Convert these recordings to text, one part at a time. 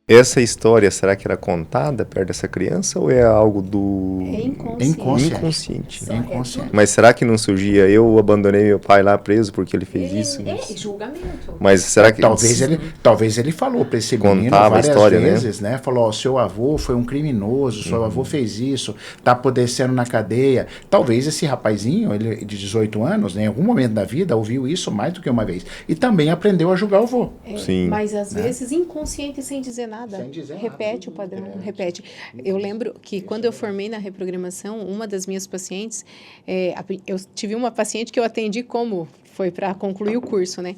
Essa história, será que era contada perto dessa criança ou é algo do É inconsciente. inconsciente? Mas será que não surgia, eu abandonei meu pai lá preso porque ele fez isso? Julgamento. Mas será que Talvez ele falou para esse menino contava a várias história, vezes, né? Falou, ó, seu avô foi um criminoso, seu avô fez isso, tá apodrecendo na cadeia. Talvez esse rapazinho, ele de 18 anos, né, em algum momento da vida, ouviu isso mais do que uma vez. E também aprendeu a julgar o avô. Sim. Mas às vezes inconsciente sem dizer nada. Repete o padrão, repete. Eu lembro que quando eu formei na reprogramação, uma das minhas pacientes, eu tive uma paciente que eu atendi como foi para concluir o curso, né?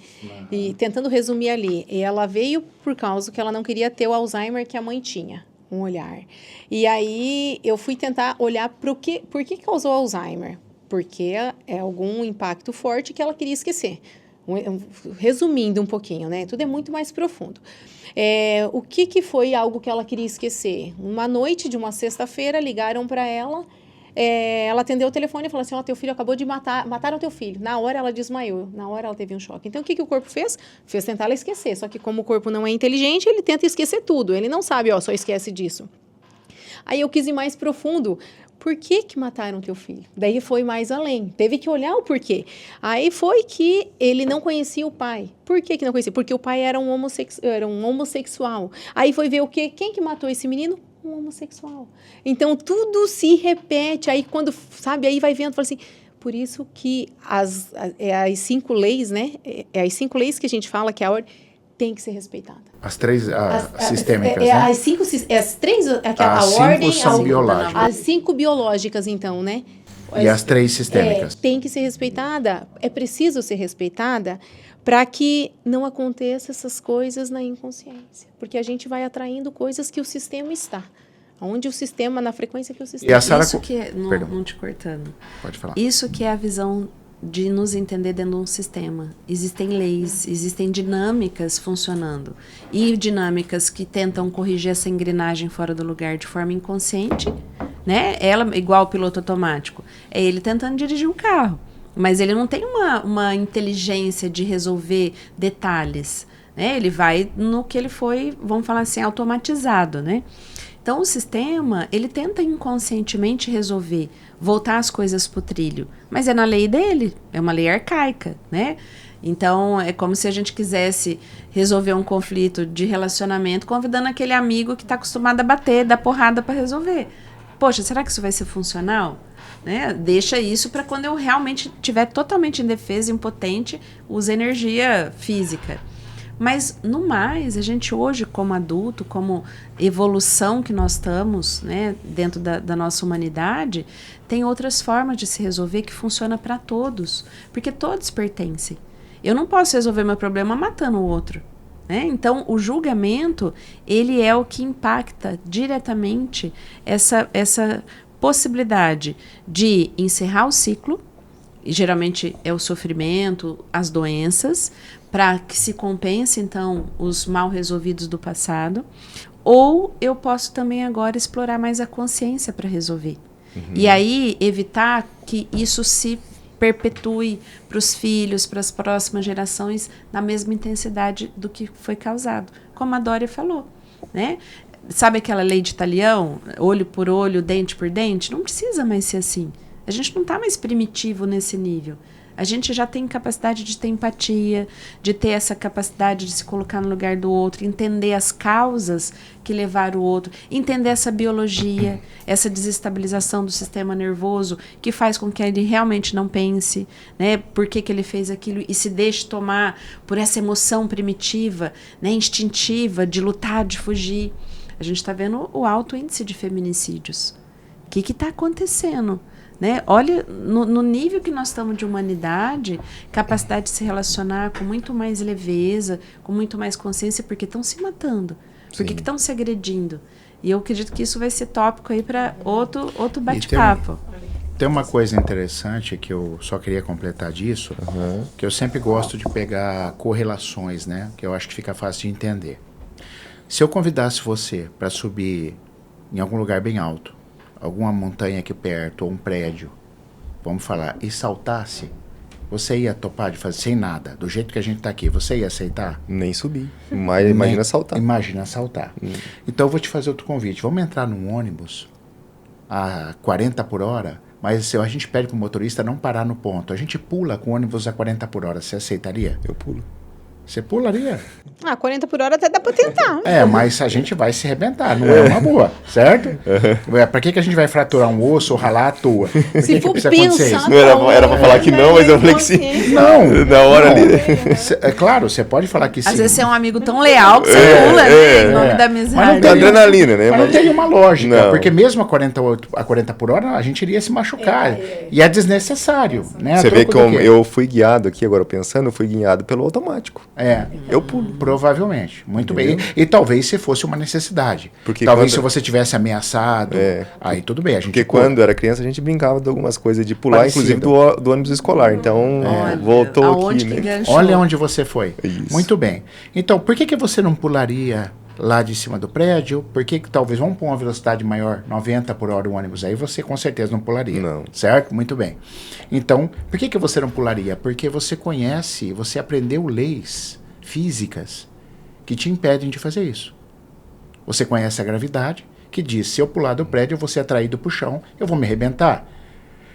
E tentando resumir ali, ela veio por causa que ela não queria ter o Alzheimer que a mãe tinha, um olhar. E aí eu fui tentar olhar por que causou Alzheimer? Porque é algum impacto forte que ela queria esquecer. Resumindo um pouquinho, né? Tudo é muito mais profundo. O que foi algo que ela queria esquecer? Uma noite de uma sexta-feira, ligaram para ela, ela atendeu o telefone e falou assim, teu filho acabou de mataram teu filho. Na hora ela desmaiou, na hora ela teve um choque. Então, o que o corpo fez? Fez tentar ela esquecer, só que como o corpo não é inteligente, ele tenta esquecer tudo, ele não sabe, só esquece disso. Aí eu quis ir mais profundo. Por que mataram teu filho? Daí foi mais além. Teve que olhar o porquê. Aí foi que ele não conhecia o pai. Por que não conhecia? Porque o pai era um homossexual. Aí foi ver o quê? Quem que matou esse menino? Um homossexual. Então, tudo se repete. Aí, quando, sabe, aí vai vendo, fala assim... Por isso que as 5 leis, né? As 5 leis que a gente fala que a ordem tem que ser respeitada. As 3 sistêmicas, né? As 3, a ordem... 5 são biológicas. As 5 biológicas, então, né? E as 3 sistêmicas. Tem que ser respeitada. É preciso ser respeitada para que não aconteça essas coisas na inconsciência. Porque a gente vai atraindo coisas que o sistema está. Onde o sistema, na frequência que o sistema... E a Sara... Isso que é... Não te cortando. Pode falar. Isso que é a visão de nos entender dentro de um sistema. Existem leis, existem dinâmicas funcionando. E dinâmicas que tentam corrigir essa engrenagem fora do lugar de forma inconsciente, né? Ela, igual o piloto automático. É ele tentando dirigir um carro. Mas ele não tem uma inteligência de resolver detalhes, né? Ele vai no que ele foi, vamos falar assim, automatizado, né? Então, o sistema, ele tenta inconscientemente resolver, voltar as coisas para o trilho. Mas é na lei dele, é uma lei arcaica, né? Então, é como se a gente quisesse resolver um conflito de relacionamento convidando aquele amigo que está acostumado a bater, dar porrada para resolver. Poxa, será que isso vai ser funcional? Né? Deixa isso para quando eu realmente estiver totalmente indefesa, impotente, use energia física. Mas, no mais, a gente hoje, como adulto, como evolução que nós estamos, né, dentro da nossa humanidade, tem outras formas de se resolver que funciona para todos, porque todos pertencem. Eu não posso resolver meu problema matando o outro, né? Então, o julgamento, ele é o que impacta diretamente essa possibilidade de encerrar o ciclo, e geralmente é o sofrimento, as doenças, para que se compense, então, os mal resolvidos do passado. Ou eu posso também agora explorar mais a consciência para resolver. E aí evitar que isso se perpetue para os filhos, para as próximas gerações, na mesma intensidade do que foi causado. Como a Dória falou, né? Sabe aquela lei de Talião? Olho por olho, dente por dente? Não precisa mais ser assim. A gente não está mais primitivo nesse nível. A gente já tem capacidade de ter empatia, de ter essa capacidade de se colocar no lugar do outro, entender as causas que levaram o outro, entender essa biologia, essa desestabilização do sistema nervoso que faz com que ele realmente não pense, né, por que ele fez aquilo e se deixe tomar por essa emoção primitiva, né, instintiva, de lutar, de fugir. A gente está vendo o alto índice de feminicídios. O que está acontecendo? Né? Olha, no nível que nós estamos de humanidade, capacidade de se relacionar com muito mais leveza, com muito mais consciência, porque estão se matando, porque estão se agredindo. E eu acredito que isso vai ser tópico aí para outro bate-papo. Tem uma coisa interessante que eu só queria completar disso, que eu sempre gosto de pegar correlações, né? Que eu acho que fica fácil de entender. Se eu convidasse você para subir em algum lugar bem alto, alguma montanha aqui perto, ou um prédio, vamos falar, e saltasse, você ia topar de fazer sem nada, do jeito que a gente tá aqui, você ia aceitar? Nem subi. Mas imagina saltar. Imagina saltar. Então eu vou te fazer outro convite. Vamos entrar num ônibus a 40 por hora, mas se a gente pede pro motorista não parar no ponto, a gente pula com o ônibus a 40 por hora, você aceitaria? Eu pulo. Você pularia? 40 por hora até dá pra tentar. Mas a gente vai se arrebentar, não é uma boa, certo? Pra que a gente vai fraturar um osso ou ralar à toa? Se for pensar... Não era pra falar que não, mas eu falei que sim. Não. Na hora ali. É claro, você pode falar que sim. Às vezes você é um amigo tão leal que você pula, né? Em nome da amizade. Mas não tem adrenalina, né? Mas não tem uma lógica, Não. porque mesmo a 40 por hora, a gente iria se machucar. E é desnecessário, né? Você vê que Troco do quê? eu fui guiado aqui, agora pensando, eu fui guiado pelo automático. Eu pulo. Provavelmente. Muito bem. E talvez se fosse uma necessidade. Porque talvez quando- se você tivesse ameaçado, aí tudo bem. A gente Porque quando era criança a gente brincava de algumas coisas de pular, Parecido. inclusive do ônibus escolar. Então, voltou Aonde aqui, que né? ganchou? Olha onde você foi. Isso. Muito bem. Então, por que você não pularia lá de cima do prédio? Por que talvez vamos pôr uma velocidade maior, 90 por hora o ônibus aí, você com certeza não pularia. Não. Certo? Muito bem. Então, por que você não pularia? Porque você conhece, você aprendeu leis físicas que te impedem de fazer isso. Você conhece a gravidade, que diz, se eu pular do prédio, eu vou ser atraído para o chão, eu vou me arrebentar.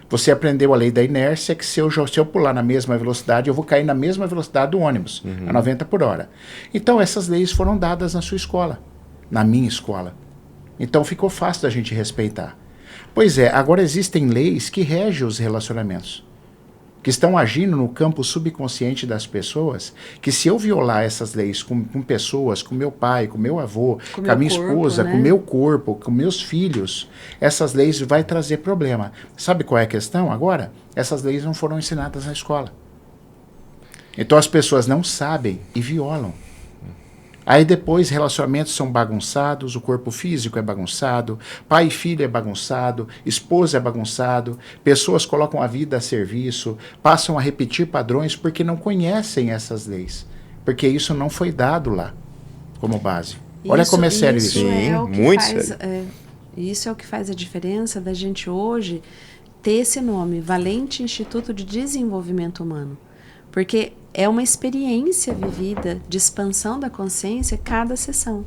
Você aprendeu a lei da inércia, que se eu pular na mesma velocidade, eu vou cair na mesma velocidade do ônibus, a 90 por hora. Então, essas leis foram dadas na sua escola, na minha escola. Então, ficou fácil da gente respeitar. Pois é, agora existem leis que regem os relacionamentos, que estão agindo no campo subconsciente das pessoas, que se eu violar essas leis com pessoas, com meu pai, com meu avô, com a minha corpo, esposa, né? com meu corpo, com meus filhos, essas leis vai trazer problema. Sabe qual é a questão agora? Essas leis não foram ensinadas na escola. Então as pessoas não sabem e violam. Aí depois relacionamentos são bagunçados, o corpo físico é bagunçado, pai e filho é bagunçado, esposa é bagunçado, pessoas colocam a vida a serviço, passam a repetir padrões porque não conhecem essas leis, porque isso não foi dado lá como base. Olha como é sério isso. Sim, É o que muito faz, sério. isso é o que faz a diferença da gente hoje ter esse nome, Valente Instituto de Desenvolvimento Humano. Porque é uma experiência vivida de expansão da consciência cada sessão.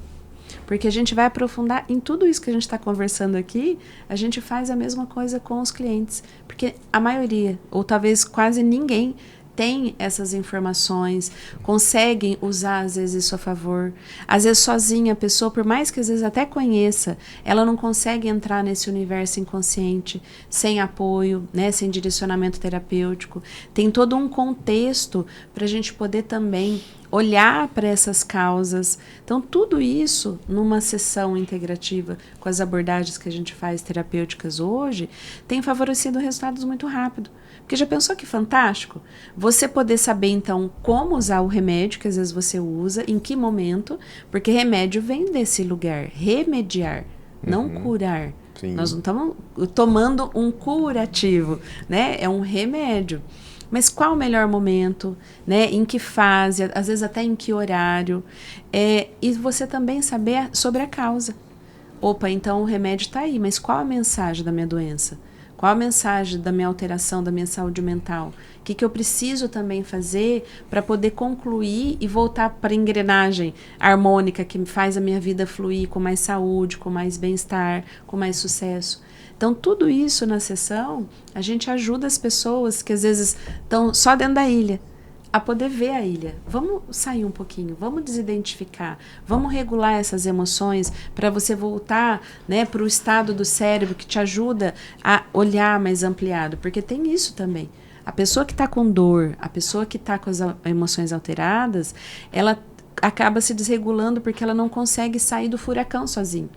Porque a gente vai aprofundar em tudo isso que a gente está conversando aqui, a gente faz a mesma coisa com os clientes. Porque a maioria, ou talvez quase ninguém, tem essas informações, conseguem usar às vezes isso a favor. Às vezes sozinha a pessoa, por mais que às vezes até conheça, ela não consegue entrar nesse universo inconsciente sem apoio, né, sem direcionamento terapêutico. Tem todo um contexto para a gente poder também olhar para essas causas. Então tudo isso numa sessão integrativa com as abordagens que a gente faz terapêuticas hoje, tem favorecido resultados muito rápido. Porque já pensou que fantástico? Você poder saber, então, como usar o remédio que às vezes você usa, em que momento, porque remédio vem desse lugar, remediar, não curar. Sim. Nós não estamos tomando um curativo, né? É um remédio. Mas qual o melhor momento, né? Em que fase, às vezes até em que horário. E você também saber sobre a causa. Opa, então o remédio está aí, mas qual a mensagem da minha doença? Qual a mensagem da minha alteração, da minha saúde mental? O que eu preciso também fazer para poder concluir e voltar para a engrenagem harmônica que faz a minha vida fluir com mais saúde, com mais bem-estar, com mais sucesso? Então, tudo isso na sessão, a gente ajuda as pessoas que às vezes estão só dentro da ilha, a poder ver a ilha. Vamos sair um pouquinho, vamos desidentificar, vamos regular essas emoções para você voltar, né, para o estado do cérebro que te ajuda a olhar mais ampliado, porque tem isso também. A pessoa que está com dor, a pessoa que está com as emoções alteradas, ela acaba se desregulando porque ela não consegue sair do furacão sozinha.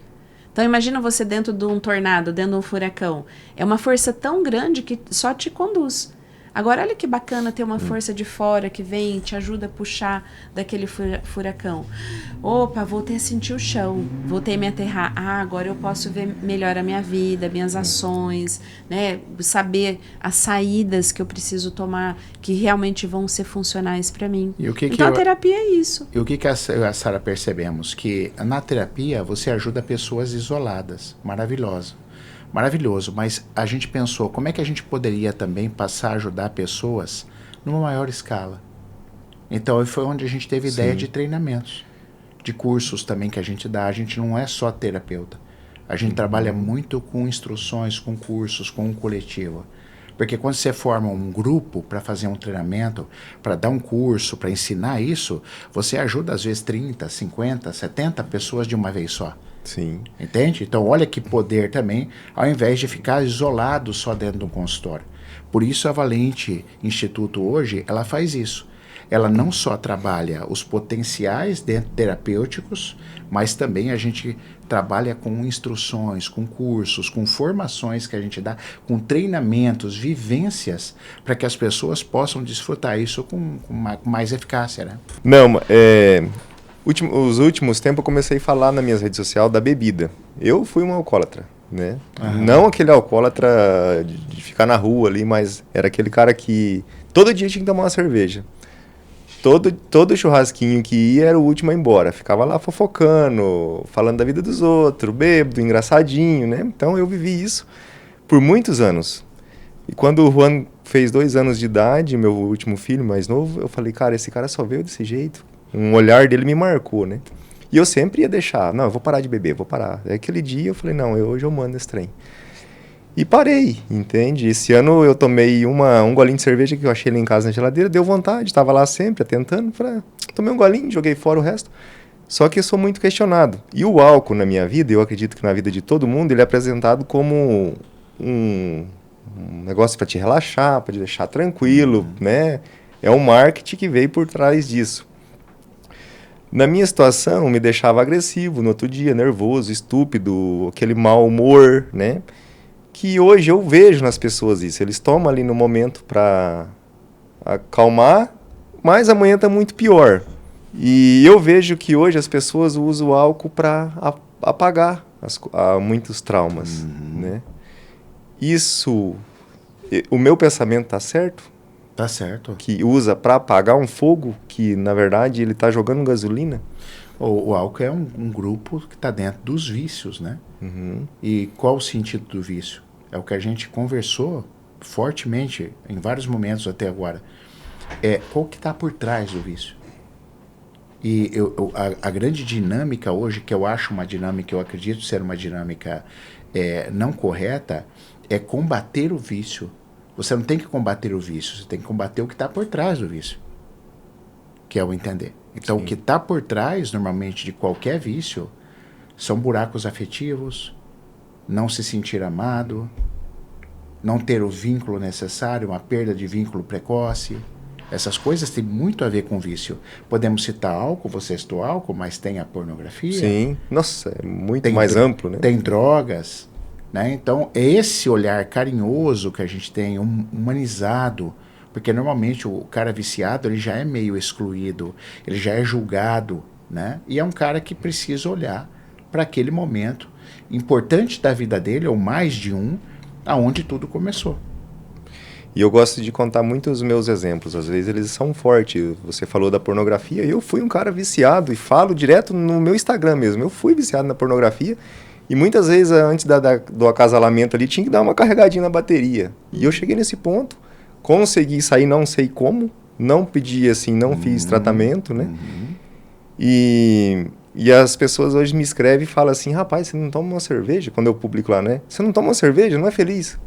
Então imagina você dentro de um tornado, dentro de um furacão. É uma força tão grande que só te conduz. Agora, olha que bacana ter uma força de fora que vem e te ajuda a puxar daquele furacão. Opa, voltei a sentir o chão, voltei a me aterrar. Agora eu posso ver melhor a minha vida, minhas ações, né? Saber as saídas que eu preciso tomar, que realmente vão ser funcionais para mim. Então a terapia é isso. E o que a Sara percebemos? Que na terapia você ajuda pessoas isoladas. Maravilhoso. Maravilhoso, mas a gente pensou, como é que a gente poderia também passar a ajudar pessoas numa maior escala. Então foi onde a gente teve ideia de treinamentos, de cursos também que a gente dá. A gente não é só terapeuta. A gente trabalha muito com instruções, com cursos, com um coletivo. Porque quando você forma um grupo para fazer um treinamento, para dar um curso, para ensinar isso, você ajuda às vezes 30, 50, 70 pessoas de uma vez só. Sim. Entende? Então olha que poder também, ao invés de ficar isolado só dentro de um consultório. Por isso a Valente Instituto hoje, ela faz isso. Ela não só trabalha os potenciais terapêuticos, mas também a gente trabalha com instruções, com cursos, com formações que a gente dá, com treinamentos, vivências, para que as pessoas possam desfrutar isso com mais eficácia, né? Não, os últimos tempos eu comecei a falar nas minhas redes sociais da bebida. Eu fui um alcoólatra, né? Não aquele alcoólatra de ficar na rua ali, mas era aquele cara que todo dia tinha que tomar uma cerveja. Todo churrasquinho que ia era o último a ir embora. Ficava lá fofocando, falando da vida dos outros, bêbado, engraçadinho, né? Então eu vivi isso por muitos anos. E quando o Juan fez 2 anos de idade, meu último filho mais novo, eu falei, cara, esse cara só veio desse jeito. Um olhar dele me marcou, né? E eu sempre ia deixar, não, eu vou parar de beber, vou parar. Aí aquele dia eu falei, não, hoje eu mando esse trem. E parei, entende? Esse ano eu tomei um golinho de cerveja que eu achei ali em casa na geladeira, deu vontade, estava lá sempre, tentando, falei, tomei um golinho, joguei fora o resto. Só que eu sou muito questionado. E o álcool na minha vida, eu acredito que na vida de todo mundo, ele é apresentado como um negócio para te relaxar, para te deixar tranquilo, né? É um marketing que veio por trás disso. Na minha situação, me deixava agressivo no outro dia, nervoso, estúpido, aquele mau humor, né? Que hoje eu vejo nas pessoas isso. Eles tomam ali no momento para acalmar, mas amanhã está muito pior. E eu vejo que hoje as pessoas usam o álcool para apagar muitos traumas, né? Isso, o meu pensamento está certo? Tá certo. Que usa para apagar um fogo que, na verdade, ele está jogando gasolina? O álcool é um grupo que está dentro dos vícios, né? E qual o sentido do vício? É o que a gente conversou fortemente em vários momentos até agora. Qual que está por trás do vício? E a grande dinâmica hoje, que eu acho uma dinâmica, eu acredito ser uma dinâmica não correta, é combater o vício. Você não tem que combater o vício, você tem que combater o que está por trás do vício, que é o entender. Então, Sim. O que está por trás, normalmente, de qualquer vício, são buracos afetivos, não se sentir amado, não ter o vínculo necessário, uma perda de vínculo precoce. Essas coisas têm muito a ver com vício. Podemos citar álcool, você citou álcool, mas tem a pornografia. Sim, nossa, é muito mais amplo, né? Tem drogas, né? Então, esse olhar carinhoso que a gente tem, humanizado, porque normalmente o cara viciado, ele já é meio excluído, ele já é julgado, né? E é um cara que precisa olhar para aquele momento importante da vida dele, ou mais de um, aonde tudo começou. E eu gosto de contar muito os meus exemplos, às vezes eles são fortes. Você falou da pornografia, eu fui um cara viciado, e falo direto no meu Instagram mesmo, eu fui viciado na pornografia, e muitas vezes antes do acasalamento ali tinha que dar uma carregadinha na bateria. E eu cheguei nesse ponto, consegui sair, não sei como, não pedi assim, não fiz tratamento, né? E as pessoas hoje me escrevem e falam assim, rapaz, você não toma uma cerveja? Quando eu publico lá, né? Você não toma uma cerveja? Não é feliz?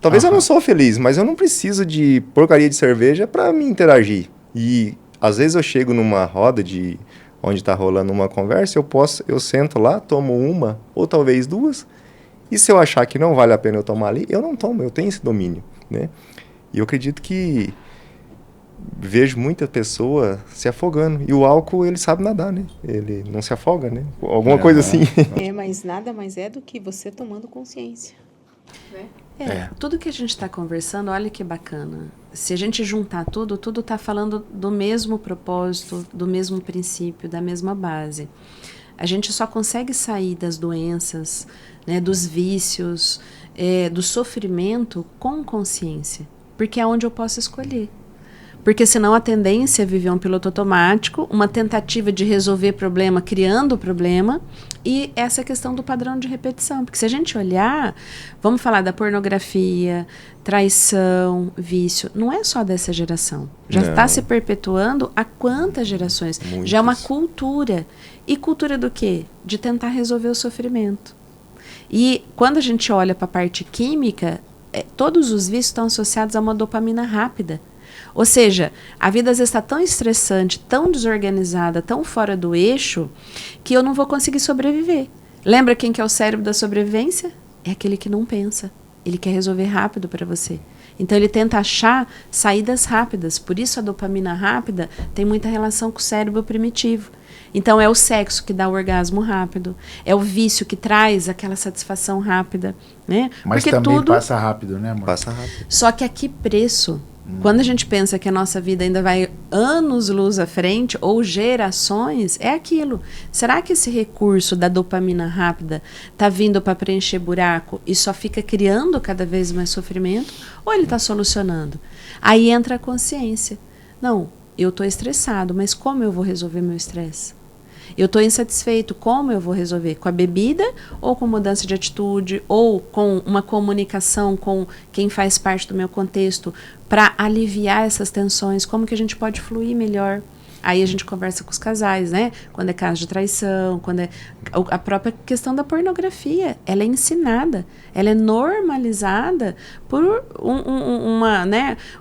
Talvez eu não sou feliz, mas eu não preciso de porcaria de cerveja para me interagir. E às vezes eu chego numa roda onde está rolando uma conversa, eu sento lá, tomo uma ou talvez 2, e se eu achar que não vale a pena eu tomar ali, eu não tomo, eu tenho esse domínio, né? E eu acredito que vejo muita pessoa se afogando. E o álcool, ele sabe nadar, né? Ele não se afoga, né? Alguma coisa assim. Mas nada mais é do que você tomando consciência. Tudo que a gente está conversando, olha que bacana. Se a gente juntar tudo está falando do mesmo propósito, do mesmo princípio, da mesma base. A gente só consegue sair das doenças, né, dos vícios, do sofrimento com consciência. Porque é onde eu posso escolher. Porque senão a tendência é viver um piloto automático, uma tentativa de resolver problema criando problema, e essa questão do padrão de repetição. Porque se a gente olhar, vamos falar da pornografia, traição, vício, não é só dessa geração. Já está se perpetuando há quantas gerações? Muitas. Já é uma cultura. E cultura do quê? De tentar resolver o sofrimento. E quando a gente olha para a parte química, todos os vícios estão associados a uma dopamina rápida. Ou seja, a vida às vezes está tão estressante, tão desorganizada, tão fora do eixo, que eu não vou conseguir sobreviver. Lembra quem que é o cérebro da sobrevivência? É aquele que não pensa. Ele quer resolver rápido para você. Então ele tenta achar saídas rápidas. Por isso a dopamina rápida tem muita relação com o cérebro primitivo. Então é o sexo que dá o orgasmo rápido. É o vício que traz aquela satisfação rápida. Né? Mas porque também tudo passa rápido, né, amor? Passa rápido. Só que a que preço? Quando a gente pensa que a nossa vida ainda vai anos-luz à frente, ou gerações, é aquilo. Será que esse recurso da dopamina rápida está vindo para preencher buraco e só fica criando cada vez mais sofrimento? Ou ele está solucionando? Aí entra a consciência. Não, eu estou estressado, mas como eu vou resolver meu estresse? Eu estou insatisfeito, como eu vou resolver? Com a bebida ou com mudança de atitude ou com uma comunicação com quem faz parte do meu contexto para aliviar essas tensões? Como que a gente pode fluir melhor? Aí a gente conversa com os casais, né? Quando é caso de traição, quando é a própria questão da pornografia, ela é ensinada, ela é normalizada por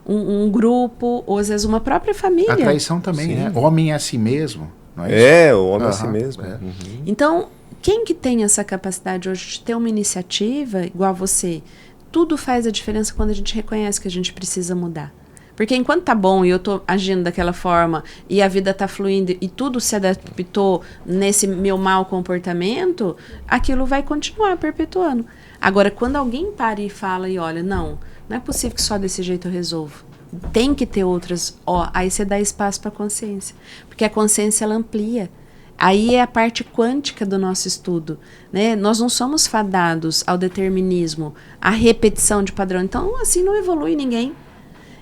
um grupo, ou às vezes uma própria família. A traição também, Sim. né? Homem é a si mesmo. Não é isso? O homem é assim mesmo. É. Então, quem que tem essa capacidade hoje de ter uma iniciativa igual a você? Tudo faz a diferença quando a gente reconhece que a gente precisa mudar. Porque enquanto tá bom e eu tô agindo daquela forma e a vida tá fluindo e tudo se adaptou nesse meu mau comportamento, aquilo vai continuar perpetuando. Agora, quando alguém para e fala e olha, não é possível que só desse jeito eu resolvo. Tem que ter outras, aí você dá espaço para a consciência, porque a consciência ela amplia. Aí é a parte quântica do nosso estudo, né? Nós não somos fadados ao determinismo, à repetição de padrão. Então, assim não evolui ninguém.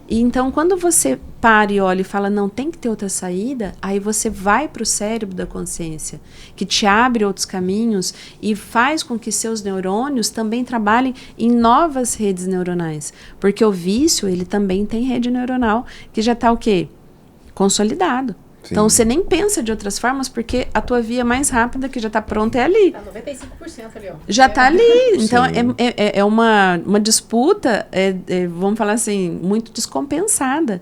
E então, quando você para e olha e fala, não, tem que ter outra saída, aí você vai para o cérebro da consciência, que te abre outros caminhos e faz com que seus neurônios também trabalhem em novas redes neuronais. Porque o vício, ele também tem rede neuronal, que já está o quê? Consolidado. Sim. Então, você nem pensa de outras formas, porque a tua via mais rápida, que já está pronta, é ali. Está 95% ali, ó. Já está ali. Então, é uma disputa, vamos falar assim, muito descompensada.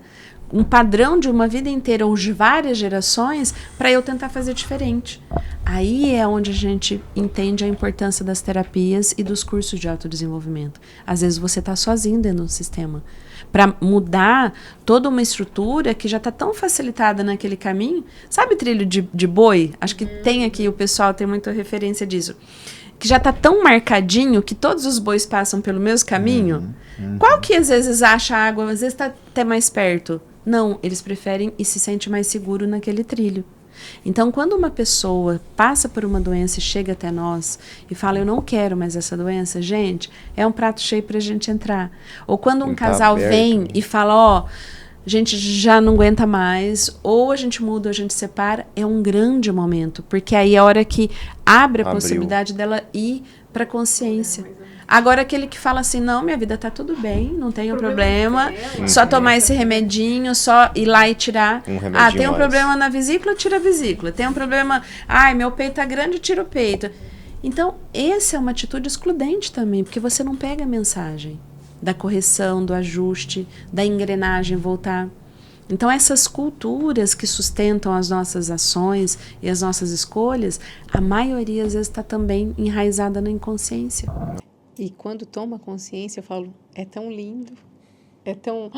Um padrão de uma vida inteira ou de várias gerações para eu tentar fazer diferente. Aí é onde a gente entende a importância das terapias e dos cursos de autodesenvolvimento. Às vezes você está sozinho dentro do sistema. Para mudar toda uma estrutura que já está tão facilitada naquele caminho. Sabe trilho de boi? Acho que tem aqui, o pessoal tem muita referência disso. Que já está tão marcadinho que todos os bois passam pelo mesmo caminho. Qual que às vezes acha a água, às vezes está até mais perto? Não, eles preferem e se sente mais seguro naquele trilho. Então, quando uma pessoa passa por uma doença e chega até nós e fala, eu não quero mais essa doença, gente, é um prato cheio para a gente entrar. Ou quando um casal vem e fala, a gente já não aguenta mais, ou a gente muda, ou a gente separa, é um grande momento, porque aí é a hora que abre a possibilidade dela ir para a consciência. Agora, aquele que fala assim, não, minha vida tá tudo bem, não tenho problema, só tomar esse remedinho, só ir lá e tirar. Tem um problema na vesícula, tira a vesícula. Tem um problema, meu peito tá grande, tira o peito. Então, essa é uma atitude excludente também, porque você não pega a mensagem da correção, do ajuste, da engrenagem voltar. Então, essas culturas que sustentam as nossas ações e as nossas escolhas, a maioria às vezes está também enraizada na inconsciência. E quando toma consciência, eu falo, é tão lindo, é tão,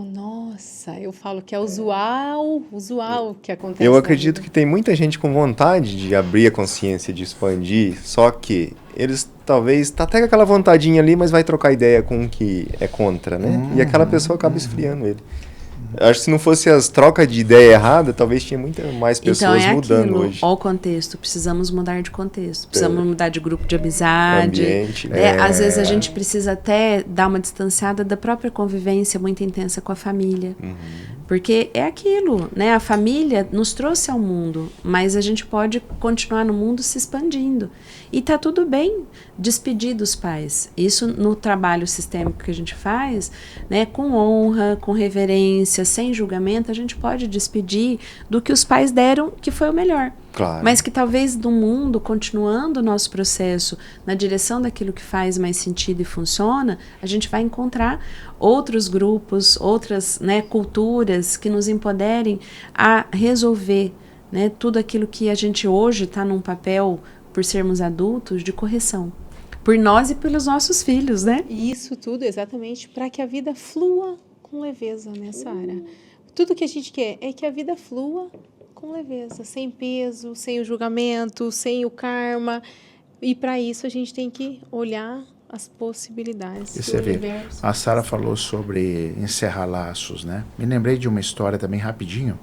nossa, eu falo que é usual que acontece. Eu acredito que tem muita gente com vontade de abrir a consciência, de expandir, só que eles talvez tá até com aquela vontadinha ali, mas vai trocar ideia com o que é contra, né? E aquela pessoa acaba esfriando ele. Acho que se não fosse as trocas de ideia errada, talvez tinha muita mais pessoas mudando hoje. Olha o contexto, precisamos mudar de contexto, precisamos mudar de grupo de amizade. Ambiente, Às vezes a gente precisa até dar uma distanciada da própria convivência muito intensa com a família. Porque é aquilo, né? A família nos trouxe ao mundo, mas a gente pode continuar no mundo se expandindo. E tá tudo bem despedir dos pais. Isso no trabalho sistêmico que a gente faz, né? Com honra, com reverência, sem julgamento, a gente pode despedir do que os pais deram, que foi o melhor. Claro. Mas que talvez no mundo, continuando o nosso processo na direção daquilo que faz mais sentido e funciona, a gente vai encontrar outros grupos, outras, né, culturas que nos empoderem a resolver, né, tudo aquilo que a gente hoje está num papel, por sermos adultos, de correção. Por nós e pelos nossos filhos, né? E isso tudo exatamente para que a vida flua com leveza, né, Sara? Tudo que a gente quer é que a vida flua com leveza, sem peso, sem o julgamento, sem o karma. E para isso a gente tem que olhar as possibilidades. E você vê, a Sara falou sobre encerrar laços, né? Me lembrei de uma história também rapidinho,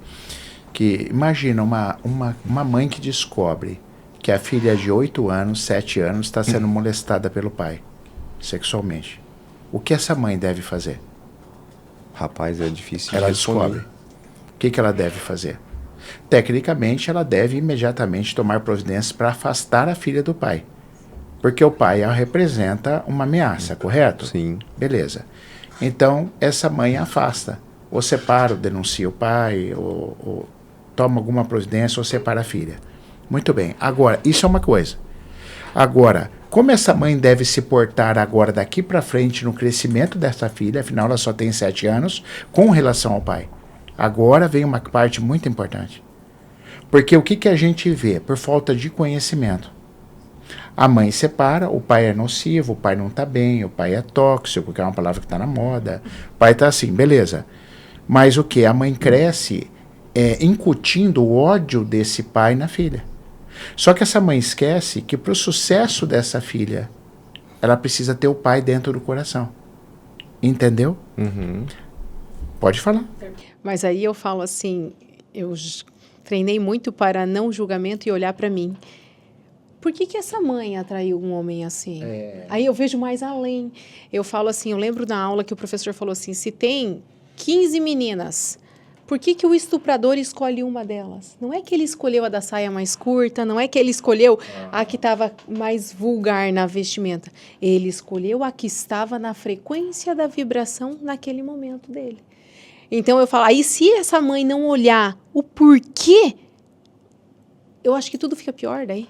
que imagina uma mãe que descobre que a filha de 8 anos, 7 anos, está sendo molestada pelo pai, sexualmente. O que essa mãe deve fazer? Rapaz, é difícil. Ela descobre. O que ela deve fazer? Tecnicamente, ela deve imediatamente tomar providências para afastar a filha do pai. Porque o pai representa uma ameaça, correto? Sim. Beleza. Então, essa mãe afasta. Ou separa, ou denuncia o pai, ou toma alguma providência, ou separa a filha. Muito bem. Agora, isso é uma coisa. Agora, como essa mãe deve se portar agora daqui para frente no crescimento dessa filha, afinal ela só tem 7 anos, com relação ao pai? Agora vem uma parte muito importante. Porque o que a gente vê? Por falta de conhecimento. A mãe separa, o pai é nocivo, o pai não está bem, o pai é tóxico, que é uma palavra que está na moda. O pai está assim, beleza. Mas o que? A mãe cresce incutindo o ódio desse pai na filha. Só que essa mãe esquece que para o sucesso dessa filha, ela precisa ter o pai dentro do coração. Entendeu? Uhum. Pode falar. Mas aí eu falo assim, eu treinei muito para não julgamento e olhar para mim. Por que essa mãe atraiu um homem assim? Aí eu vejo mais além. Eu falo assim, eu lembro na aula que o professor falou assim, se tem 15 meninas, por que o estuprador escolhe uma delas? Não é que ele escolheu a da saia mais curta, não é que ele escolheu a que estava mais vulgar na vestimenta. Ele escolheu a que estava na frequência da vibração naquele momento dele. Então eu falo, aí se essa mãe não olhar o porquê, eu acho que tudo fica pior daí.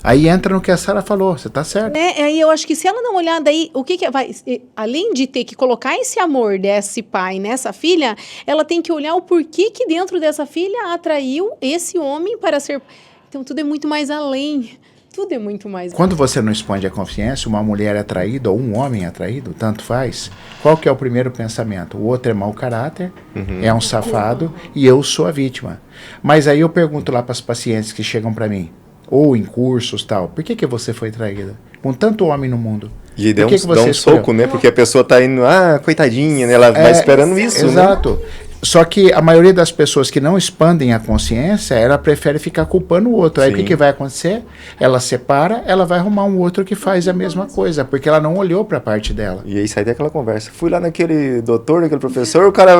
Aí entra no que a Sara falou, você está certo. Aí eu acho que se ela não olhar daí, o que vai... Além de ter que colocar esse amor desse pai nessa filha, ela tem que olhar o porquê que dentro dessa filha atraiu esse homem para ser... Então tudo é muito mais além. Tudo é muito mais... Quando você não expande a consciência, uma mulher é atraída ou um homem é atraído, tanto faz, qual que é o primeiro pensamento? O outro é mau caráter, é um safado e eu sou a vítima. Mas aí eu pergunto lá para as pacientes que chegam para mim, ou em cursos tal, por que você foi traída? Com tanto homem no mundo. E dá um soco, né? Porque a pessoa tá indo, coitadinha, né? Ela vai esperando isso, exato. Né? Só que a maioria das pessoas que não expandem a consciência, ela prefere ficar culpando o outro. Aí o que vai acontecer? Ela separa, ela vai arrumar um outro que faz a mesma coisa, porque ela não olhou para a parte dela. E aí sai daquela conversa. Fui lá naquele doutor, naquele professor, o cara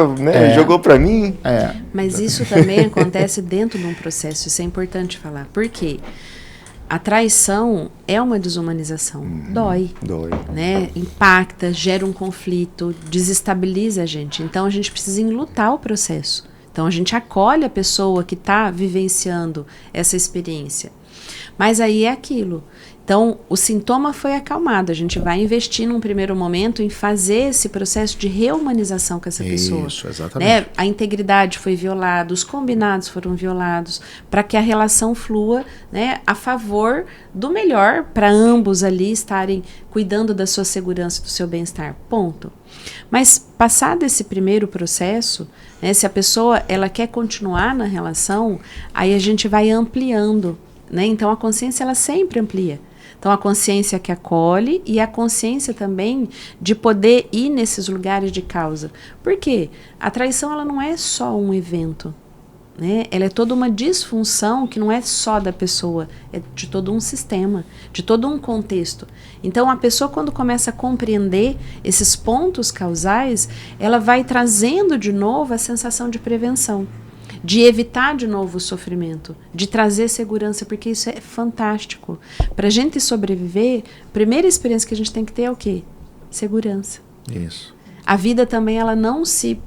jogou para mim. Mas isso também acontece dentro de um processo, isso é importante falar. Por quê? A traição é uma desumanização. Dói. Né? Impacta, gera um conflito, desestabiliza a gente. Então, a gente precisa enlutar o processo. Então, a gente acolhe a pessoa que está vivenciando essa experiência. Mas aí é aquilo. Então, o sintoma foi acalmado. A gente vai investir num primeiro momento em fazer esse processo de reumanização com essa pessoa. Isso, exatamente. Né? A integridade foi violada, os combinados foram violados, para que a relação flua, né, a favor do melhor, para ambos ali estarem cuidando da sua segurança e do seu bem-estar. Ponto. Mas, passado esse primeiro processo, né, se a pessoa ela quer continuar na relação, aí a gente vai ampliando. Né? Então, a consciência ela sempre amplia. Então, a consciência que acolhe e a consciência também de poder ir nesses lugares de causa. Por quê? A traição ela não é só um evento. né? Ela é toda uma disfunção que não é só da pessoa, é de todo um sistema, de todo um contexto. Então, a pessoa, quando começa a compreender esses pontos causais, ela vai trazendo de novo a sensação de prevenção, de evitar de novo o sofrimento, de trazer segurança, porque isso é fantástico. Para a gente sobreviver, a primeira experiência que a gente tem que ter é o quê? Segurança. Isso. A vida também, ela não se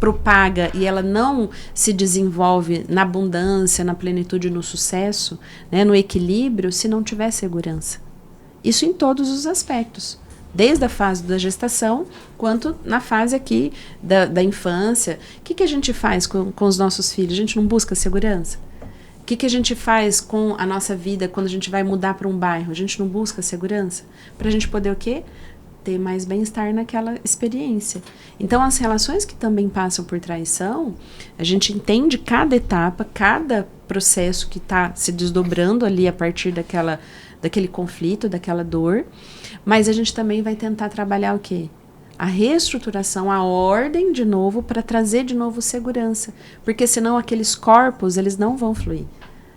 propaga e ela não se desenvolve na abundância, na plenitude, no sucesso, né, no equilíbrio, se não tiver segurança. Isso em todos os aspectos. Desde a fase da gestação, quanto na fase aqui da infância. O que a gente faz com os nossos filhos? A gente não busca segurança? O que a gente faz com a nossa vida quando a gente vai mudar para um bairro? A gente não busca segurança? Para a gente poder o quê? Ter mais bem-estar naquela experiência. Então, as relações que também passam por traição, a gente entende cada etapa, cada processo que está se desdobrando ali a partir daquele conflito, daquela dor, mas a gente também vai tentar trabalhar o quê? A reestruturação, a ordem de novo, para trazer de novo segurança, porque senão aqueles corpos, eles não vão fluir.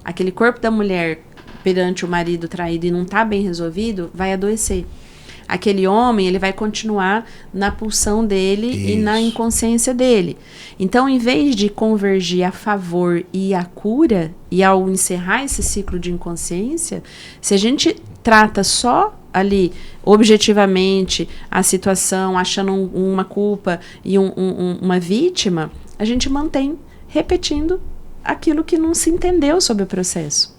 Aquele corpo da mulher perante o marido traído e não está bem resolvido, vai adoecer. Aquele homem, ele vai continuar na pulsão dele e na inconsciência dele. Então, em vez de convergir a favor e a cura, e ao encerrar esse ciclo de inconsciência, se a gente trata só ali, objetivamente, a situação, achando uma culpa e uma vítima, a gente mantém repetindo aquilo que não se entendeu sobre o processo.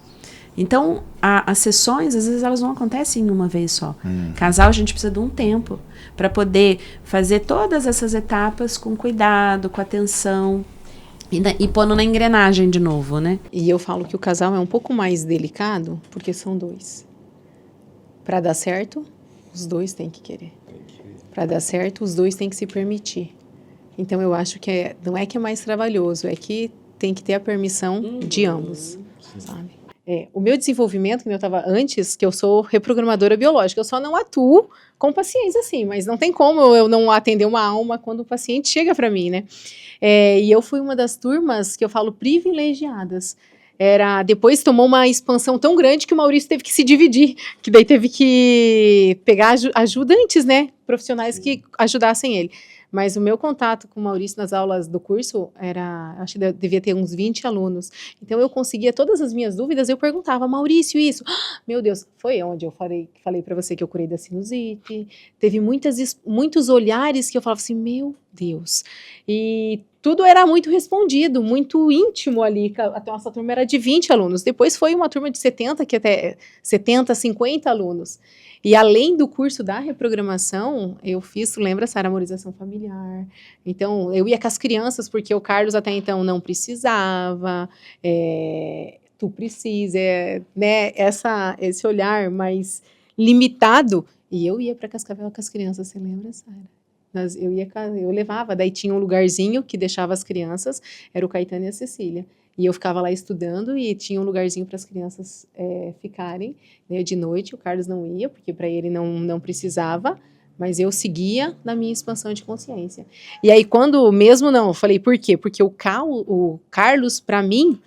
Então, as sessões, às vezes, elas não acontecem em uma vez só. Casal, a gente precisa de um tempo para poder fazer todas essas etapas com cuidado, com atenção e pondo na engrenagem de novo, né? E eu falo que o casal é um pouco mais delicado porque são dois. Para dar certo, os dois têm que querer. Para dar certo, os dois têm que se permitir. Então, eu acho que não é que é mais trabalhoso, é que tem que ter a permissão de ambos, sabe? O meu desenvolvimento, que eu estava antes, que eu sou reprogramadora biológica, eu só não atuo com pacientes assim, mas não tem como eu não atender uma alma quando o paciente chega para mim, né? E eu fui uma das turmas que eu falo privilegiadas. Depois tomou uma expansão tão grande que o Maurício teve que se dividir, que daí teve que pegar ajudantes, né? Profissionais que ajudassem ele. Mas o meu contato com o Maurício nas aulas do curso acho que devia ter uns 20 alunos. Então, eu conseguia todas as minhas dúvidas, eu perguntava, Maurício, isso? Meu Deus, foi onde eu falei para você que eu curei da sinusite. Teve muitos olhares que eu falava assim, meu Deus. E tudo era muito respondido, muito íntimo ali. Até nossa turma era de 20 alunos. Depois foi uma turma de 70, que até 70, 50 alunos. E além do curso da reprogramação, eu fiz, lembra, Sara, harmonização familiar. Então, eu ia com as crianças, porque o Carlos até então não precisava, tu precisa, né, esse olhar mais limitado. E eu ia para Cascavel com as crianças, você lembra, Sara? Eu levava, daí tinha um lugarzinho que deixava as crianças, era o Caetano e a Cecília. E eu ficava lá estudando e tinha um lugarzinho para as crianças ficarem, né, de noite. O Carlos não ia, porque para ele não precisava, mas eu seguia na minha expansão de consciência. E aí, eu falei, por quê? Porque o Carlos, para mim,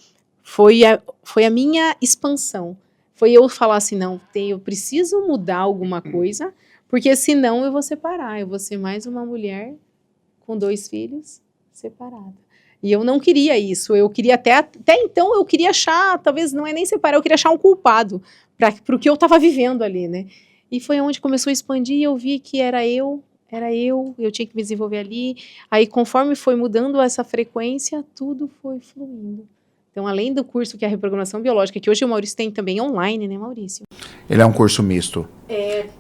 foi a minha expansão. Foi eu falar assim, não, eu preciso mudar alguma coisa, porque senão eu vou separar, eu vou ser mais uma mulher com 2 filhos separada. E eu não queria isso, eu queria até então eu queria achar, talvez não é nem separar, eu queria achar um culpado para o que eu estava vivendo ali, né? E foi onde começou a expandir e eu vi que era eu tinha que me desenvolver ali. Aí conforme foi mudando essa frequência, tudo foi fluindo. Então, além do curso que é a reprogramação biológica, que hoje o Maurício tem também online, né, Maurício? Ele é um curso misto.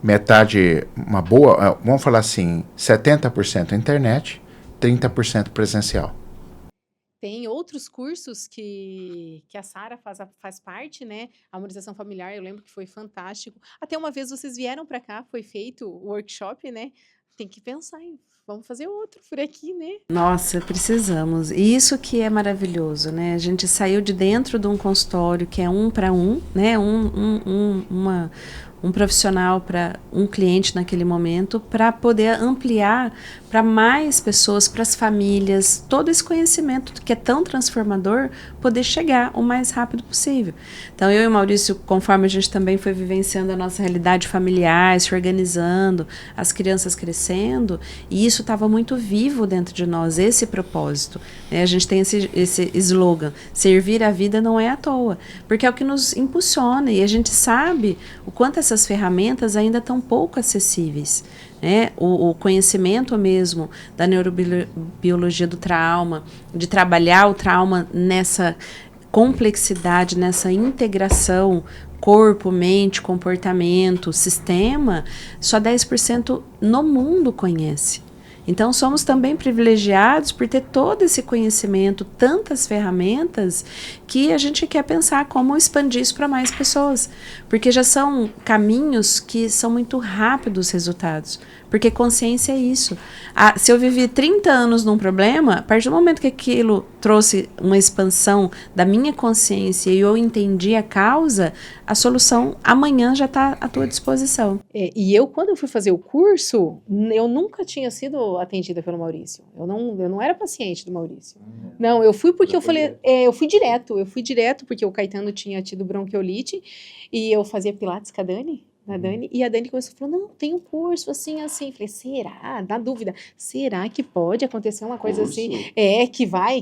Metade, uma boa, vamos falar assim, 70% internet, 30% presencial. Tem outros cursos que a Sara faz parte, né? A harmonização familiar, eu lembro que foi fantástico. Até uma vez vocês vieram para cá, foi feito o workshop, né? Tem que pensar em vamos fazer outro por aqui, né? Nossa, precisamos. E isso que é maravilhoso, né? A gente saiu de dentro de um consultório que é 1 para 1, né? Um profissional para um cliente naquele momento, para poder ampliar para mais pessoas, para as famílias, todo esse conhecimento que é tão transformador, poder chegar o mais rápido possível. Então, eu e o Maurício, conforme a gente também foi vivenciando a nossa realidade familiar, se organizando, as crianças crescendo, e isso estava muito vivo dentro de nós, esse propósito. A gente tem esse slogan, servir a vida não é à toa, porque é o que nos impulsiona, e a gente sabe o quanto essas ferramentas ainda estão pouco acessíveis. O conhecimento mesmo da neurobiologia do trauma, de trabalhar o trauma nessa complexidade, nessa integração corpo, mente, comportamento, sistema, só 10% no mundo conhece. Então, somos também privilegiados por ter todo esse conhecimento, tantas ferramentas, que a gente quer pensar como expandir isso para mais pessoas. Porque já são caminhos que são muito rápidos os resultados. Porque consciência é isso. Se eu vivi 30 anos num problema, a partir do momento que aquilo trouxe uma expansão da minha consciência e eu entendi a causa, a solução amanhã já está à tua disposição. E eu, quando eu fui fazer o curso, eu nunca tinha sido atendida pelo Maurício. Eu não era paciente do Maurício. Não, eu fui porque eu falei, eu fui direto porque o Caetano tinha tido bronquiolite e eu fazia pilates com a Dani. E a Dani começou a falar, não, tem um curso assim. Falei, será? Na dúvida, será que pode acontecer uma coisa assim?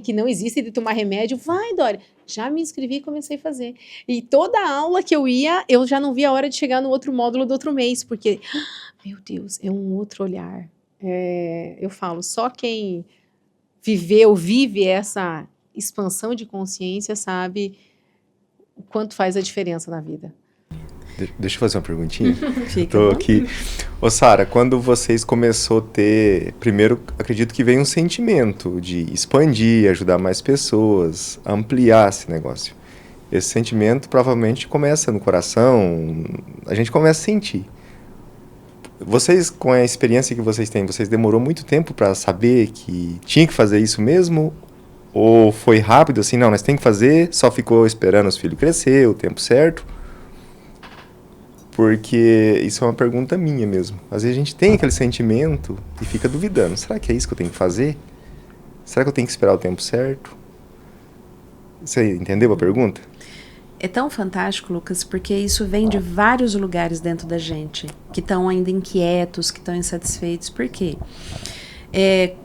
Que não existe de tomar remédio? Vai, Dória. Já me inscrevi e comecei a fazer. E toda aula que eu ia, eu já não via a hora de chegar no outro módulo do outro mês, porque, meu Deus, é um outro olhar. Eu falo, só quem vive essa expansão de consciência sabe o quanto faz a diferença na vida. Deixa eu fazer uma perguntinha. Estou aqui. Ô, Sara, quando vocês começou a ter... Primeiro, acredito que veio um sentimento de expandir, ajudar mais pessoas, ampliar esse negócio. Esse sentimento provavelmente começa no coração, a gente começa a sentir. Vocês, com a experiência que vocês têm, vocês demorou muito tempo para saber que tinha que fazer isso mesmo? Ou foi rápido assim, não, nós tem que fazer, só ficou esperando os filhos crescer, o tempo certo? Porque isso é uma pergunta minha mesmo. Às vezes a gente tem aquele sentimento e fica duvidando. Será que é isso que eu tenho que fazer? Será que eu tenho que esperar o tempo certo? Você entendeu a pergunta? É tão fantástico, Lucas, porque isso vem de vários lugares dentro da gente, que estão ainda inquietos, que estão insatisfeitos. Por quê?